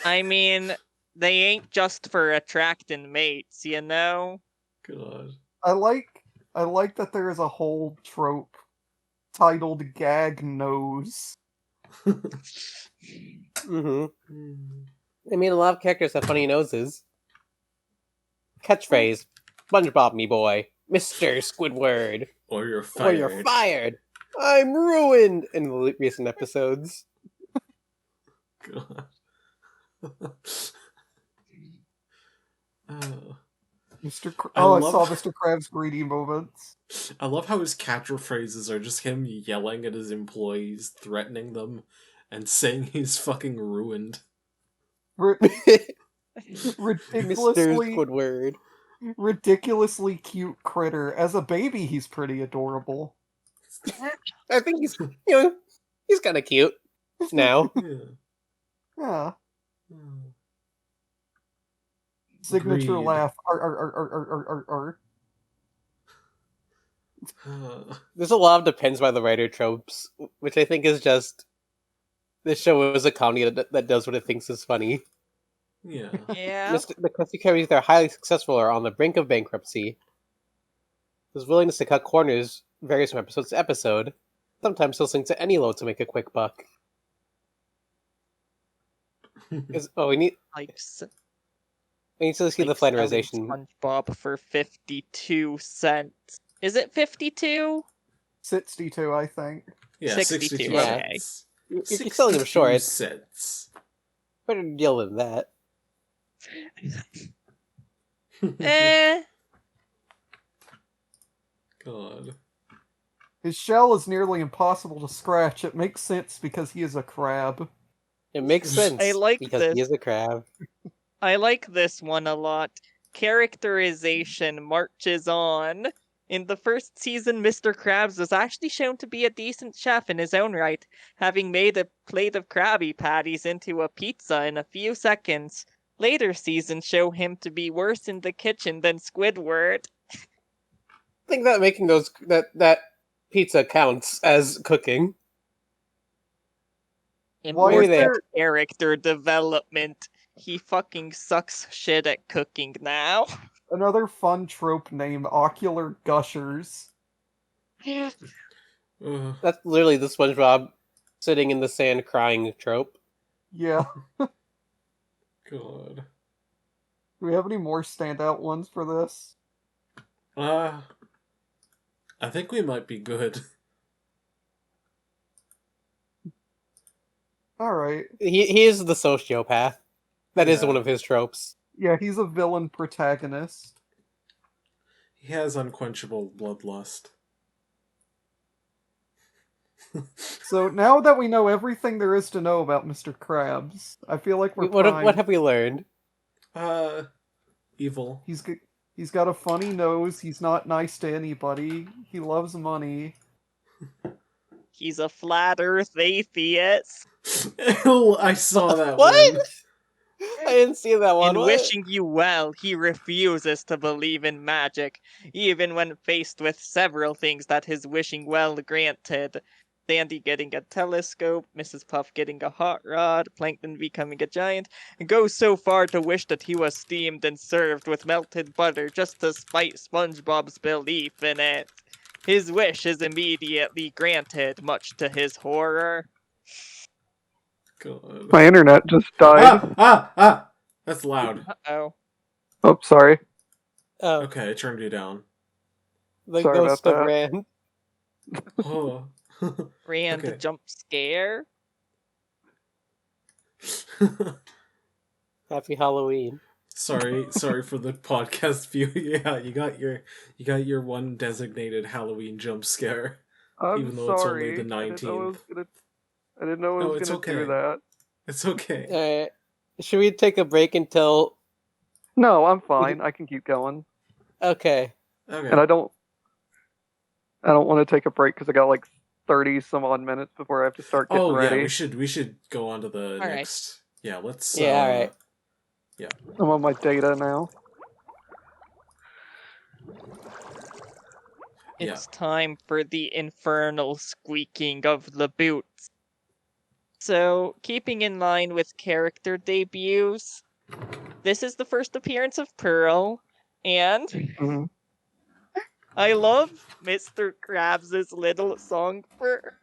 I mean, they ain't just for attracting mates, you know? God. I like that there is a whole trope titled Gag Nose. Mm-hmm. I mean, a lot of characters have funny noses. Catchphrase: SpongeBob, me boy, Mr. Squidward, Or you're or fired. you're fired. I'm ruined in the recent episodes. God. Oh. I saw Mr. Krabs' greedy moments. I love how his catchphrases are just him yelling at his employees, threatening them, and saying he's fucking ruined. Mr. Ridiculously, Squidward. ridiculously cute critter. As a baby, he's pretty adorable. I think he's kind of cute now. Yeah. Yeah. Hmm. Signature Agreed. laugh. There's a lot of depends by the writer tropes, which I think is just this show is a comedy that does what it thinks is funny. Yeah. Yeah. The Krusty Kasters are highly successful or on the brink of bankruptcy. His willingness to cut corners varies from episode to episode. Sometimes he'll sing to any low to make a quick buck. We need Like, to see the selling flannerization. SpongeBob for 52 cents. Is it 52? 62, I think. Yeah, 62, 62 okay. cents. You're selling them short. 62 cents. Better deal than that. Eh. God. His shell is nearly impossible to scratch. It makes sense because he is a crab. It makes sense I like because this. he is a crab. I like this one a lot. Characterization marches on. In the first season, Mr. Krabs was actually shown to be a decent chef in his own right, having made a plate of Krabby Patties into a pizza in a few seconds. Later seasons show him to be worse in the kitchen than Squidward. I think that making that pizza counts as cooking. Important character development. He fucking sucks shit at cooking now. Another fun trope name, Ocular Gushers. That's literally the SpongeBob sitting in the sand crying trope. Yeah. God. Do we have any more standout ones for this? I think we might be good. Alright. He is the sociopath. That is Yeah. one of his tropes. Yeah, he's a villain protagonist. He has unquenchable bloodlust. So now that we know everything there is to know about Mr. Krabs, I feel like we're What primed. have we learned? Evil. He's got a funny nose. He's not nice to anybody. He loves money. He's a flat Earth atheist. Ew, I saw that What? one. I didn't see that one. In What? wishing you well, he refuses to believe in magic, even when faced with several things that his wishing well granted. Sandy getting a telescope, Mrs. Puff getting a hot rod, Plankton becoming a giant, and goes so far to wish that he was steamed and served with melted butter just to spite SpongeBob's belief in it. His wish is immediately granted, much to his horror. God. My internet just died. Ah! That's loud. Uh-oh. Oh, sorry. Oh, Okay, I turned you down. the Sorry ghost about of that. Rand. Oh. Rand Okay. jump scare. Happy Halloween. sorry for the podcast view. Yeah, you got your one designated Halloween jump scare. I'm Even though it's only sorry. the I didn't know it 19th. was gonna. I didn't know it No, was it's gonna okay. do that. It's okay. Alright. Should we take a break until... No, I'm fine. I can keep going. Okay. Okay. And I don't want to take a break because I got like 30 some odd minutes before I have to start getting ready. Yeah, we should go on to the right. next. Yeah, let's. Yeah, alright. I'm on my data now. It's time for the infernal squeaking of the boots. So, keeping in line with character debuts, this is the first appearance of Pearl, and Mhm. I love Mr. Krabs' little song for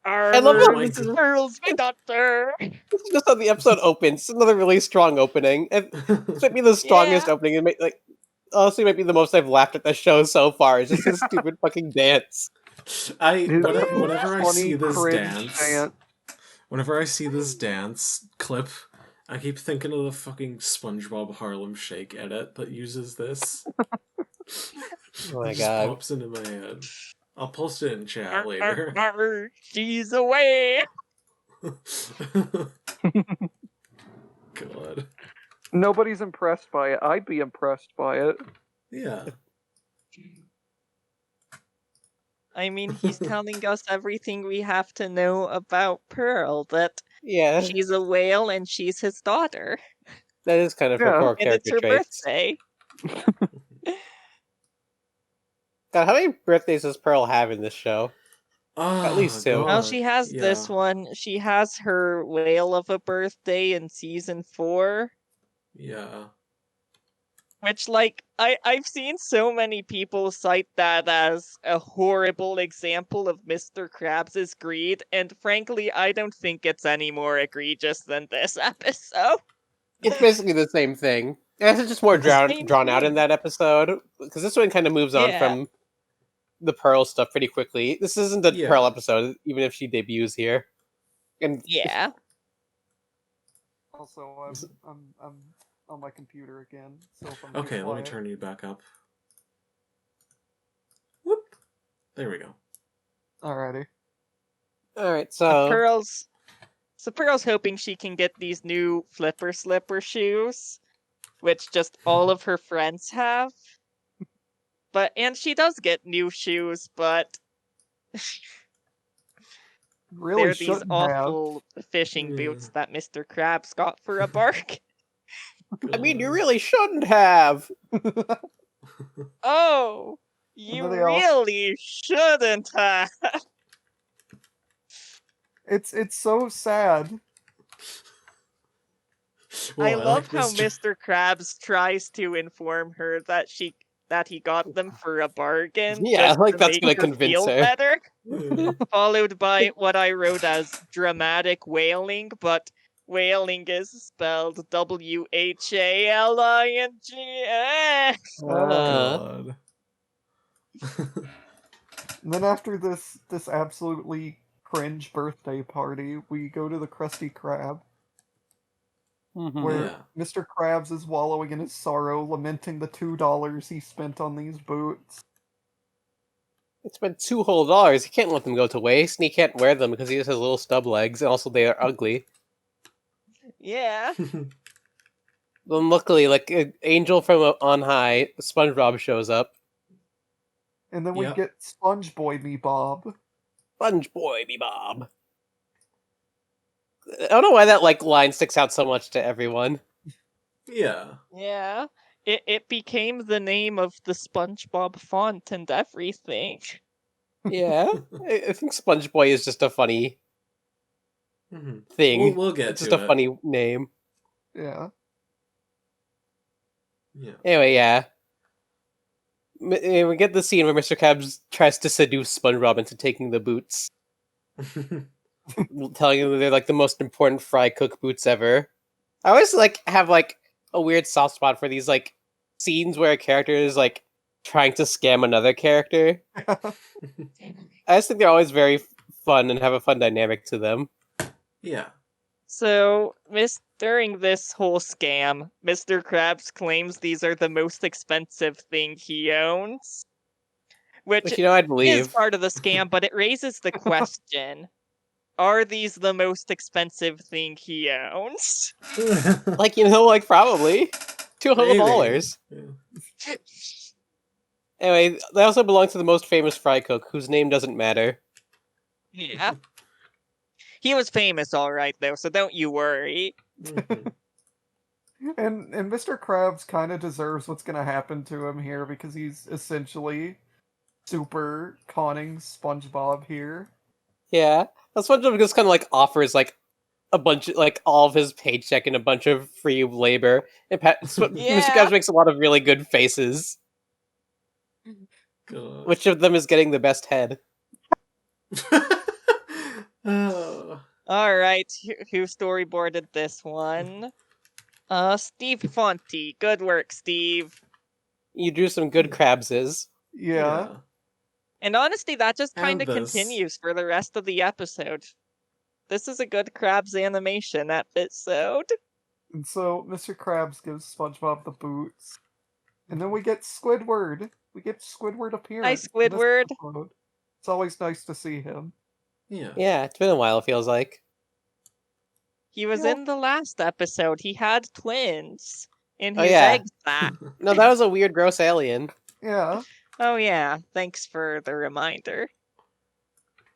I love how my this is, Pearl's my daughter. this is just how the episode opens. It's another really strong opening. This might be the strongest Yeah. opening. It might, like, honestly, might be the most I've laughed at the show so far. It's just this stupid fucking dance. Whenever I Funny, see this cringe dance, dance. whenever I see this dance clip, I keep thinking of the fucking SpongeBob Harlem Shake edit that uses this. Oh my It just god. pops into my head. I'll post it in chat later. She's away. God. Nobody's impressed by it. I'd be impressed by it. Yeah. I mean, he's telling us everything we have to know about Pearl, that Yeah, she's a whale and she's his daughter. that is kind of her Yeah. core And it's character her traits. birthday. God, how many birthdays does Pearl have in this show? Oh, At least two. Well, she has this yeah. one. She has her whale of a birthday in season 4. Yeah. Which, like, I've seen so many people cite that as a horrible example of Mr. Krabs' greed, and frankly, I don't think it's any more egregious than this episode. It's basically the same thing. It's just more Same drawn out in thing. that episode, because this one kind of moves on Yeah. from the Pearl stuff pretty quickly. This isn't the Yeah. Pearl episode, even if she debuts here. And Yeah. Also, I'm on my computer again. So if I'm Okay, let me turn you back up. Whoop. There we go. Alrighty. all right, So so Pearl's hoping she can get these new flipper slipper shoes, which just all of her friends have. And she does get new shoes, but Really they're these shouldn't have. awful fishing boots that Mr. Krabs got for a bark. I mean, you really shouldn't have. Oh, you then they all- really shouldn't have. It's so sad. Well, I love like how Mr. Mr. Krabs tries to inform her that he got them for a bargain. Yeah, just like to that's make gonna her convince feel her. better. Yeah. Followed by what I wrote as dramatic wailing, but wailing is spelled WHALING. God. And then after this absolutely cringe birthday party, we go to the Krusty Krab, where Yeah. Mr. Krabs is wallowing in his sorrow, lamenting the $2 he spent on these boots. spent $2 whole. He can't let them go to waste, and he can't wear them because he just has little stub legs, and also they are ugly. Yeah. Then luckily, like an angel from on high, SpongeBob shows up. And then we Yep. get Sponge Boy Me Bob. Sponge Boy, me Bob. I don't know why that like line sticks out so much to everyone. Yeah. Yeah. It became the name of the SpongeBob font and everything. Yeah, I think Sponge Boy is just a funny Mhm. thing. We'll get It's to just a it. funny name. Yeah. Yeah. Anyway, yeah. We get the scene where Mr. Krabs tries to seduce SpongeBob into taking the boots, telling him that they're like the most important fry cook boots ever. I always like have like a weird soft spot for these like scenes where a character is like trying to scam another character. I just think they're always very fun and have a fun dynamic to them. Yeah. So, during this whole scam, Mr. Krabs claims these are the most expensive thing he owns. Which Which I'd is believe. part of the scam, but it raises the question, are these the most expensive thing he owns? Like, like probably $200. Maybe. Yeah. Anyway, they also belong to the most famous fry cook, whose name doesn't matter. Yeah. He was famous, alright, though, so don't you worry. Mhm. And Mr. Krabs kind of deserves what's going to happen to him here because he's essentially super conning SpongeBob here. Yeah, that's SpongeBob just kind of like offers like a bunch of like all of his paycheck and a bunch of free labor. And Mr. Yeah. Krabs makes a lot of really good faces. God. Which of them is getting the best head? Oh. Alright, who storyboarded this one? Steve Fonte. Good work, Steve. You drew some good Krabses. Yeah. And honestly, that just kind of And this. continues for the rest of the episode. This is a good Krabs animation episode. And so Mr. Krabs gives SpongeBob the boots. And then we get Squidward. We get Squidward appearance. in this Squidward. episode. It's always nice to see him. Yeah. Yeah, it's been a while, it feels like. He was Yeah. in the last episode. He had twins in Oh, his yeah. egg sack. No, that was a weird, gross alien. Yeah. Oh yeah, thanks for the reminder.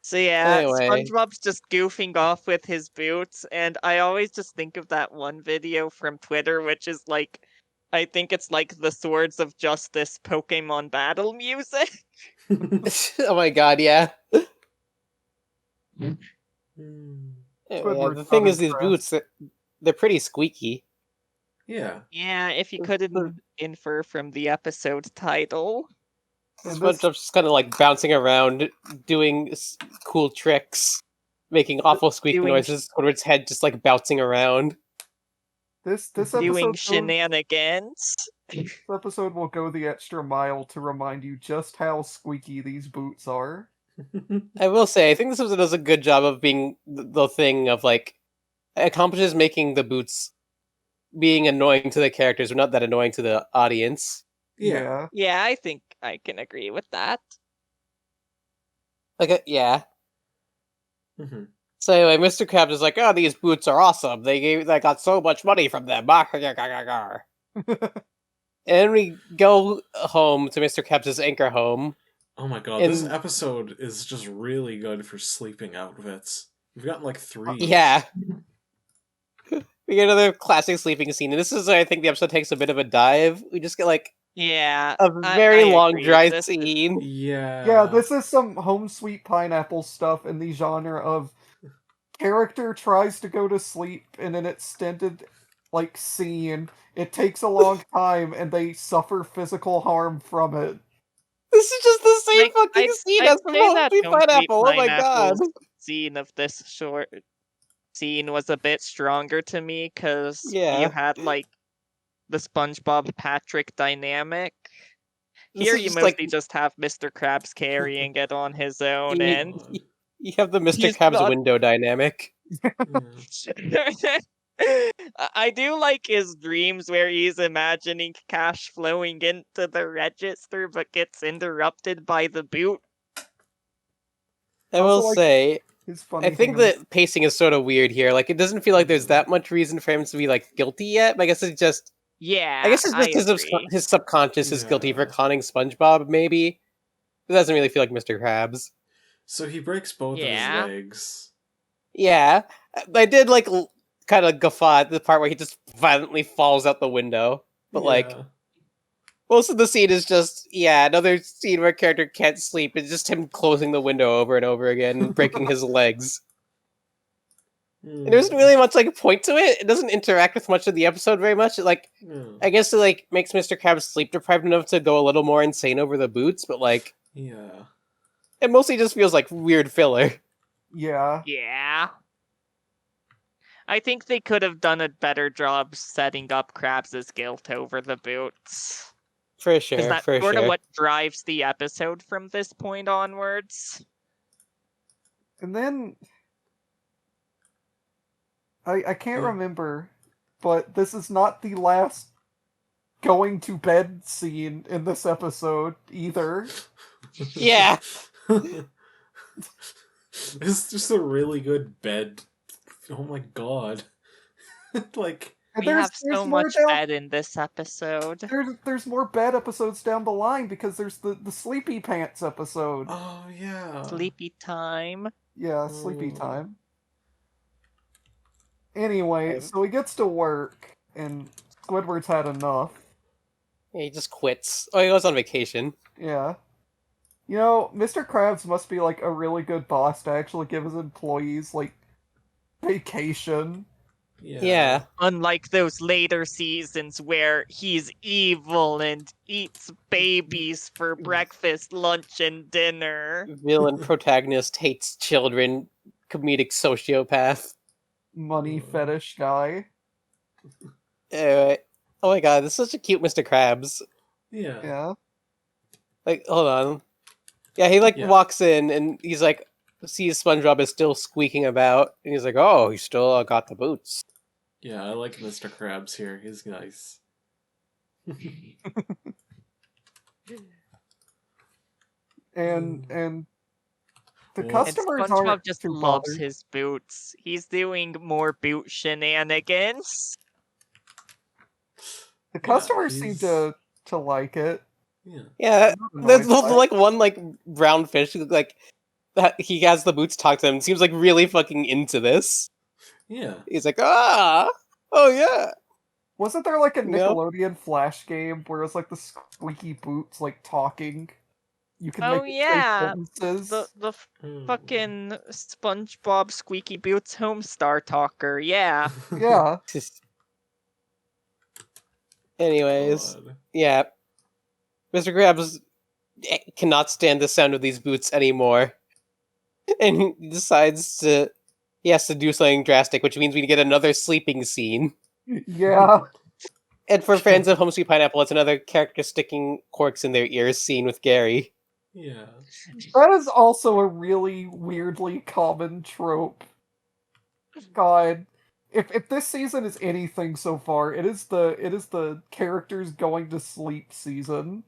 So yeah, Anyway. SpongeBob's just goofing off with his boots, and I always just think of that one video from Twitter, which is like, I think it's like the Swords of Justice Pokemon battle music. Oh my god, yeah. Mm. Anyway, Squidward's the thing not is, these impressed. boots, they're pretty squeaky. Yeah. Yeah, if you couldn't infer from the episode title. And this, SpongeBob's just kind of like bouncing around, doing cool tricks, making awful squeaking Doing noises. Squidward's head just like bouncing around. this Doing episode shenanigans. this episode will go the extra mile to remind you just how squeaky these boots are. I will say, I think this episode does a good job of being the thing of like accomplishes making the boots being annoying to the characters, but not that annoying to the audience. Yeah. Yeah, I think I can agree with that. Like, yeah. Mhm. So anyway, Mr. Krabs is like, "Oh, these boots are awesome. They got so much money from them." And we go home to Mr. Krabs' anchor home. Oh my god, this And- episode is just really good for sleeping outfits. We've gotten like 3. Yeah. We get another classic sleeping scene, and this is where I think the episode takes a bit of a dive. We just get like Yeah. a very I long agree. dry This is- scene. Yeah. Yeah, this is some Home Sweet Pineapple stuff in the genre of character tries to go to sleep in an extended like scene. It takes a long time and they suffer physical harm from it. This is just the same Like, fucking scene I'd as from say Home that Sweet Home Sweet Pineapple. Oh my god. Pineapple's scene of this short scene was a bit stronger to me because Yeah. you had like the SpongeBob Patrick dynamic. This Here is you just, mostly like- just have Mr. Krabs carrying it on his own, You- and You have the Mr. He's Krabs not- window dynamic. I do like his dreams where he's imagining cash flowing into the register but gets interrupted by the boot. I Also, will like, say, his funny I think hands. the pacing is sort of weird here. Like, it doesn't feel like there's that much reason for him to be like guilty yet. But I guess it's just Yeah, I agree. his subconscious is guilty for Yeah. conning SpongeBob. Maybe it doesn't really feel like Mr. Krabs. So he breaks both of his Yeah. legs. Yeah, I did like kind of guffaw at the part where he just violently falls out the window. But like Yeah. most of the scene is just another scene where a character can't sleep. It's just him closing the window over and over again and breaking his legs. And there isn't really much like point to it. It doesn't interact with much of the episode very much. I guess it like makes Mr. Krabs sleep deprived enough to go a little more insane over the boots, but like Yeah. it mostly just feels like weird filler. Yeah. Yeah. I think they could have done a better job setting up Krabs' guilt over the boots. For Because sure, that's for sort of sure. what drives the episode from this point onwards. And then I can't Yeah. remember, but this is not the last going to bed scene in this episode either. Yeah. It's just a really good bed. Oh my god. Like, And We have there's so more much down, bed in this episode. there's more bed episodes down the line because there's the Sleepy Pants episode. oh yeah. Sleepy time. Yeah, Sleepy Oh. Time. Anyway, Um, so he gets to work, and Squidward's had enough. He just quits. Oh, he goes on vacation. Yeah. You know, Mr. Krabs must be like a really good boss to actually give his employees like vacation. Yeah. Unlike those later seasons where he's evil and eats babies for breakfast, lunch, and dinner. Villain protagonist hates children. Comedic sociopath. Money fetish guy. Oh my god, this is such a cute Mr. Krabs. Yeah. Yeah. Like, hold on. Yeah, he like Yeah. walks in and he's like, sees SpongeBob is still squeaking about, and he's like, "Oh, he still got the boots." Yeah, I like Mr. Krabs here. He's nice. And the Well- And customers SpongeBob aren't just too loves bothered. his boots. He's doing more boot shenanigans. The customers seem he's- to like it. Yeah. Yeah, I'm not there's annoyed by it. like one like brown fish like that he has the boots talk to him. Seems like really fucking into this. Yeah. He's like, oh yeah. Wasn't there like a No. Nickelodeon Flash game where it's like the squeaky boots like talking? You can Oh, make it say yeah. sentences. The Hmm. fucking SpongeBob Squeaky Boots Homestar Talker, yeah. Yeah. Anyways, God. yeah. Mr. Krabs cannot stand the sound of these boots anymore. And he decides he has to do something drastic, which means we get another sleeping scene. Yeah. And for fans of Home Sweet Pineapple, it's another character sticking corks in their ears scene with Gary. Yeah. That is also a really weirdly common trope. God. If this season is anything so far, it is the characters going to sleep season.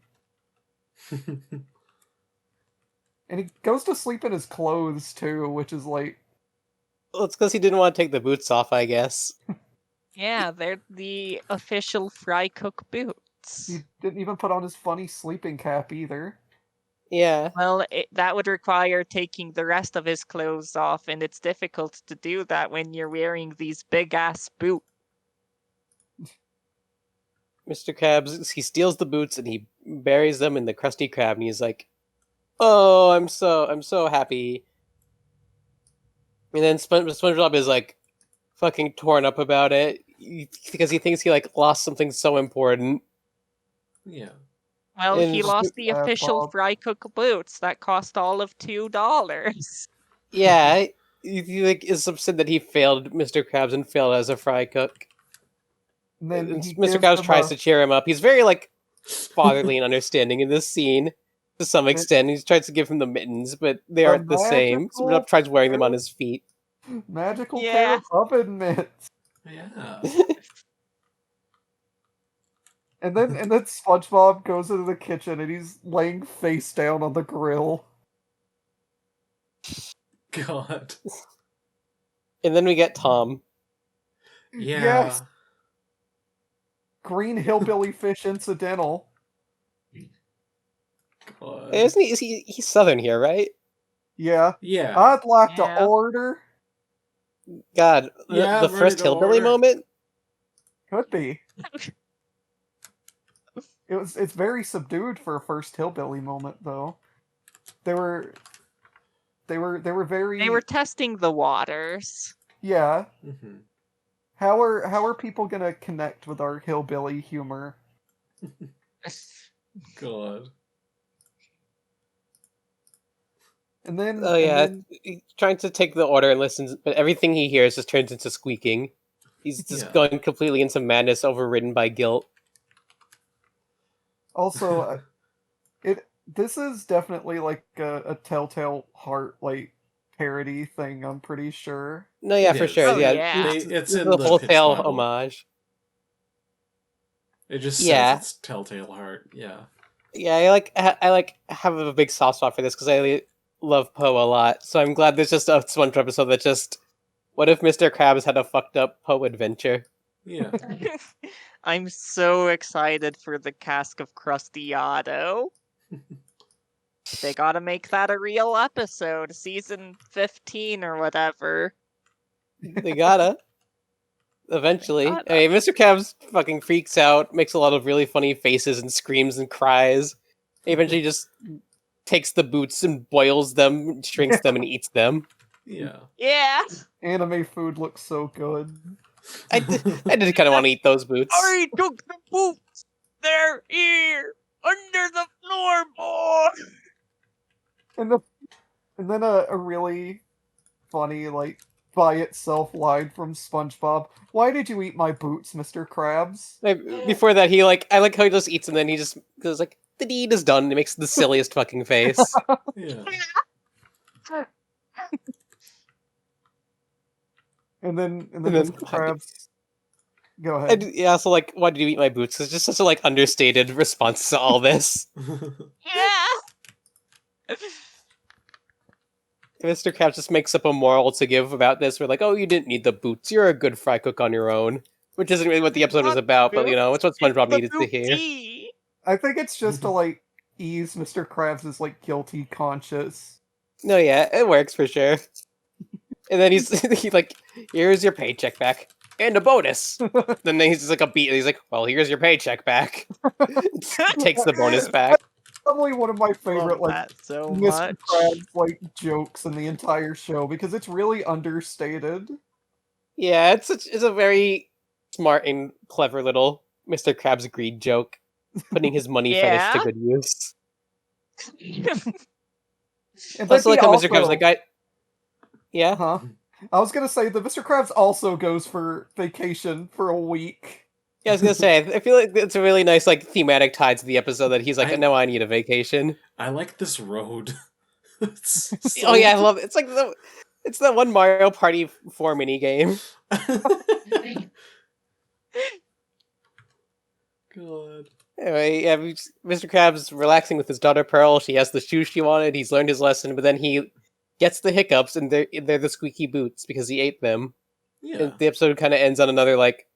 And he goes to sleep in his clothes too, which is like Well, it's because he didn't want to take the boots off, I guess. Yeah, they're the official Fry Cook boots. he didn't even put on his funny sleeping cap either. Yeah. Well, that would require taking the rest of his clothes off, and it's difficult to do that when you're wearing these big-ass boots. Mr. Krabs, he steals the boots and he buries them in the Krusty Krab, and he's like, "Oh, I'm so happy." And then SpongeBob is like fucking torn up about it because he thinks he like lost something so important. Yeah. Well, And he just lost the official Bob. Fry Cook boots that cost all of $2. Yeah, he like is upset that he failed Mr. Krabs and failed as a fry cook. And then And he Mr. gives Krabs them tries a- to cheer him up. He's very like fatherly and understanding in this scene to some extent. He tries to give him the mittens, but they The aren't the same. magical SpongeBob tries wearing them on pair- his feet. magical pair Yeah. of oven mitts. Yeah. And then SpongeBob goes into the kitchen and he's laying face down on the grill. God. And then we get Tom. Yeah. Yes, green hillbilly fish incidental. God. Isn't he? He's Southern here, right? Yeah. Yeah. I'd like to Yeah. order. God, Yeah, the I'm ready first to hillbilly order. moment. Could be. It's very subdued for a first hillbilly moment though. They were very They were testing the waters. yeah. Mm-hmm. How are people gonna connect with our hillbilly humor? God. And then Oh yeah, he's trying to take the order and listens, but everything he hears just turns into squeaking. He's just Yeah. going completely into madness, overridden by guilt. also this is definitely like a Telltale Heart like parody thing. I'm pretty sure. No, yeah, It for is. sure. Oh, Yeah, yeah. It's this is in a the pitch wholesale Bible. homage. It just Yeah. says it's Telltale Heart. Yeah. Yeah, I have a big soft spot for this because I love Poe a lot. So I'm glad there's just a SpongeBob episode that just, what if Mr. Krabs had a fucked up Poe adventure? Yeah. I'm so excited for the cask of Krusty Otto. They gotta make that a real episode, season 15 or whatever. They gotta. Eventually. gotta. I mean, Mr. Krabs fucking freaks out, makes a lot of really funny faces and screams and cries. He eventually just takes the boots and boils them, shrinks them, and eats them. Yeah. Yeah! Anime food looks so good. I did kind of want to eat those boots. I took the boots! They're here! Under the floorboard! And then a really funny like by itself line from SpongeBob. Why did you eat my boots, Mr. Krabs? Before that, I like how he just eats and then he just goes like, the deed is done. And he makes the silliest fucking face. Yeah. And then And then- Mr. Krabs. Go ahead. And yeah, so like, why did you eat my boots? It's just such a like understated response to all this. Yeah! Mr. Krabs just makes up a moral to give about this. We're like, oh, you didn't need the boots. You're a good fry cook on your own. Which isn't really what the episode was about, but you know, it's what SpongeBob The needed to hear. booty. I think it's just to like ease Mr. Krabs' like guilty conscience. No, yeah, it works for sure. And then he's like, here's your paycheck back. And a bonus. Then he's just like a beat. He's like, well, here's your paycheck back. Takes the bonus back. Probably one of my favorite Love like that so Mr. much. Krabs like jokes in the entire show because it's really understated. Yeah, it's a very smart and clever little Mr. Krabs greed joke, putting his money fetish to Yeah. good use. And Also, then like he how Mr. Krabs, like yeah, Huh? I was gonna say that Mr. Krabs also goes for vacation for a week. yeah. I was gonna say, I feel like it's a really nice like thematic tie to the episode that he's like, I- no, I need a vacation. I like this road. It's so... Oh yeah, I love it. It's like it's that one Mario Party 4 mini game. God. Anyway, yeah, Mr. Krabs relaxing with his daughter Pearl. She has the shoes she wanted. He's learned his lesson, but then he gets the hiccups, and they're the squeaky boots because he ate them. Yeah. And the episode kind of ends on another like,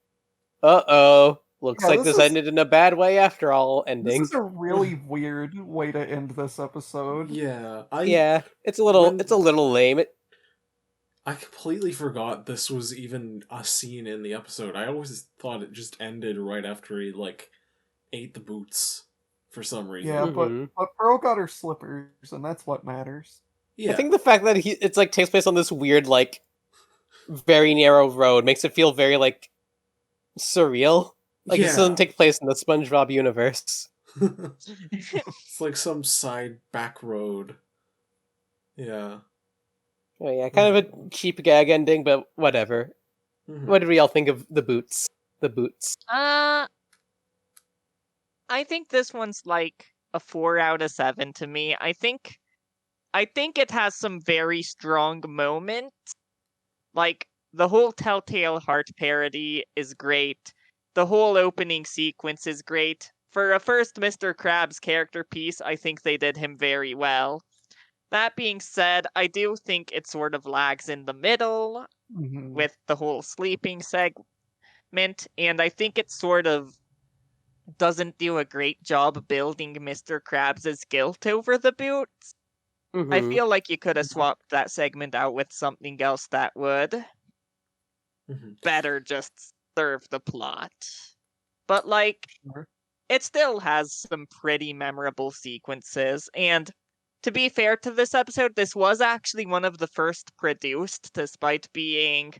uh-oh, looks Yeah, like this this is- ended in a bad way after all. This Ending. is a really weird way to end this episode. Yeah. Yeah, it's a little when- lame. I completely forgot this was even a scene in the episode. I always thought it just ended right after he like ate the boots for some reason. Yeah, Mhm. but Pearl got her slippers, and that's what matters. Yeah. I think the fact that it's like takes place on this weird like very narrow road makes it feel very like surreal. Like this doesn't take place in the SpongeBob universe. It's like some side back road. Yeah. Oh yeah, kind of a cheap gag ending, but whatever. Mhm. What did we all think of the boots? The boots. I think this one's like a 4 out of 7 to me. I think it has some very strong moments. Like the whole Telltale Heart parody is great. The whole opening sequence is great. For a first Mr. Krabs character piece, I think they did him very well. That being said, I do think it sort of lags in the middle Mhm. with the whole sleeping segment, and I think it sort of doesn't do a great job building Mr. Krabs' guilt over the boots. I Mhm. feel like you could have swapped that segment out with something else that would better just serve the plot. But, like, Sure. it still has some pretty memorable sequences, and to be fair to this episode, this was actually one of the first produced, despite being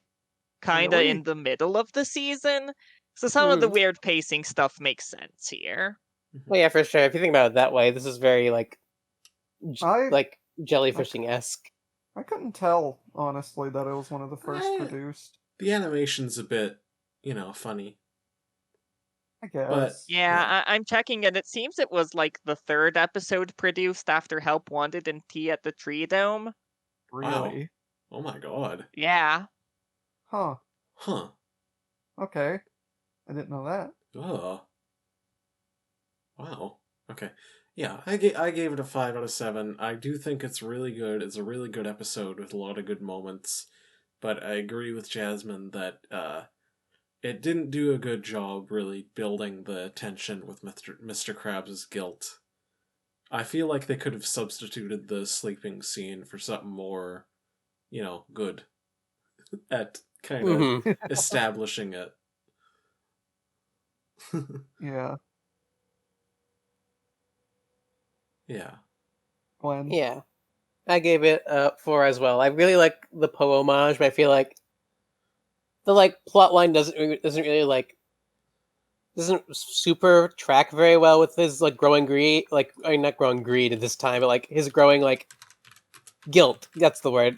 kinda Really? in the middle of the season. So some of the weird pacing stuff makes sense here. Well, yeah, for sure. If you think about it that way, this is very like I jellyfishing-esque. I couldn't tell, honestly, that it was one of the first I- produced. The animation's a bit, funny. I guess. But Yeah, I'm checking, and it seems it was like the third episode produced after Help Wanted and Tea at the Tree Dome. Really? oh my god. Yeah. Huh. Huh. Okay. I didn't know that. Ugh. Wow. Okay. Yeah, I gave it a 5 out of 7. I do think it's really good. It's a really good episode with a lot of good moments. But I agree with Jasmine that it didn't do a good job really building the tension with Mr. Krabs' guilt. I feel like they could have substituted the sleeping scene for something more, good at kind of establishing it. Yeah. Yeah. Glenn. Yeah. I gave it a 4 as well. I really like the Poe homage, but I feel like the plot line doesn't really doesn't super track very well with his growing greed. Not growing greed at this time, but his growing guilt. That's the word.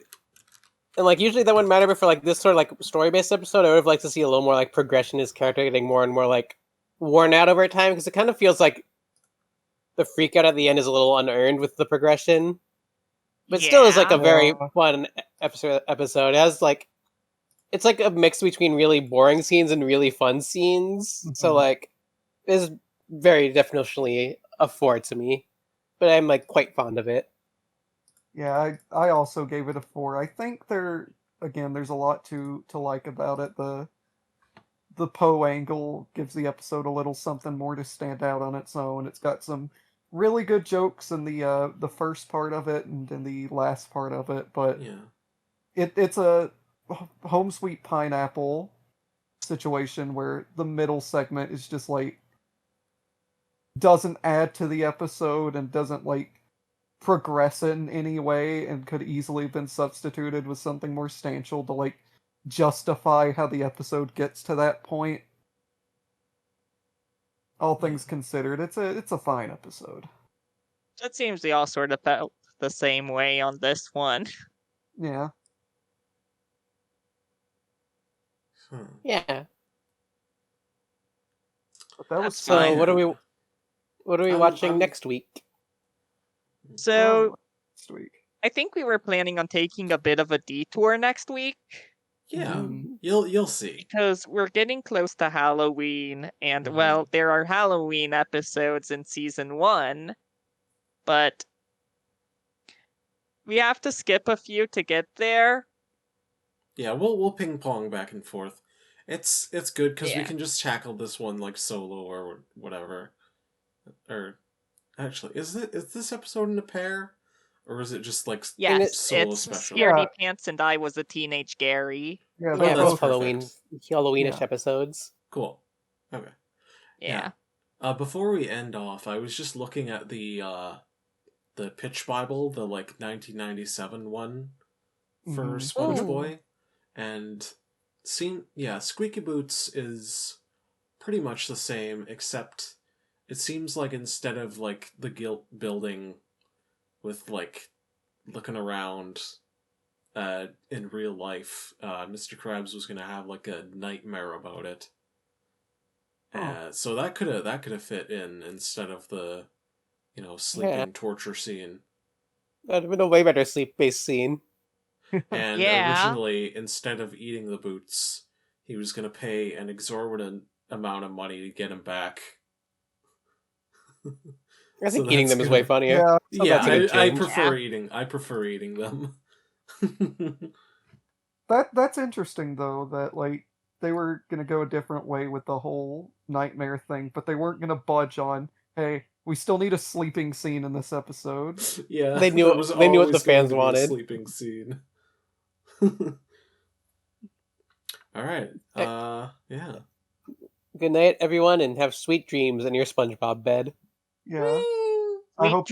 And usually that wouldn't matter, but for this sort of story based episode, I would have liked to see a little more progression in his character getting more and more worn out over time, because it kind of feels like the freak out at the end is a little unearned with the progression. But still is a very fun episode. It has it's a mix between really boring scenes and really fun scenes. Mhm. So it's very definitionally a 4 to me. But I'm quite fond of it. Yeah, I also gave it a 4. I think there's a lot to like about it. The Poe angle gives the episode a little something more to stand out on its own. It's got some really good jokes in the first part of it and in the last part of it, but Yeah. it's a home sweet pineapple situation where the middle segment is just doesn't add to the episode and doesn't progress it in any way and could easily have been substituted with something more substantial to justify how the episode gets to that point. All things considered, it's a fine episode. It seems we all sort of felt the same way on this one. Yeah. Yeah. But that was That's So fine. what are we watching next week? So next week. I think we were planning on taking a bit of a detour next week. Yeah. Mhm. You'll see. Because we're getting close to Halloween, and Mhm. well, there are Halloween episodes in season 1, but we have to skip a few to get there. Yeah, we'll ping pong back and forth. It's good because we Yeah. can just tackle this one solo or whatever. Or actually, is this episode in a pair, or is it just Yes, solo it's special? Scaredy Yeah. Pants and I Was a Teenage Gary. Yeah, Oh, they're that's both perfect. Halloweenish Yeah. episodes. Cool. Okay. Yeah. Before we end off, I was just looking at the Pitch Bible, the 1997 one for Mhm. Sponge Ooh. Boy, and Squeaky Boots is pretty much the same, except it seems like instead of the guilt building with looking around in real life, Mr. Krabs was gonna have a nightmare about it. So that could have fit in instead of the sleeping torture scene. That'd have been a way better sleep-based scene. And Yeah. originally, instead of eating the boots, he was going to pay an exorbitant amount of money to get him back. I think So eating that's them is way good. funnier. Yeah. So Yeah, that's a good I change. prefer eating. I prefer eating them. That's interesting though, that like they were gonna go a different way with the whole nightmare thing, but they weren't gonna budge on, hey, we still need a sleeping scene in this episode. Yeah, They there knew was they knew what the always going fans to be a wanted. sleeping scene. All right. Yeah. Good night, everyone, and have sweet dreams in your SpongeBob bed. Yeah. I Sweet hope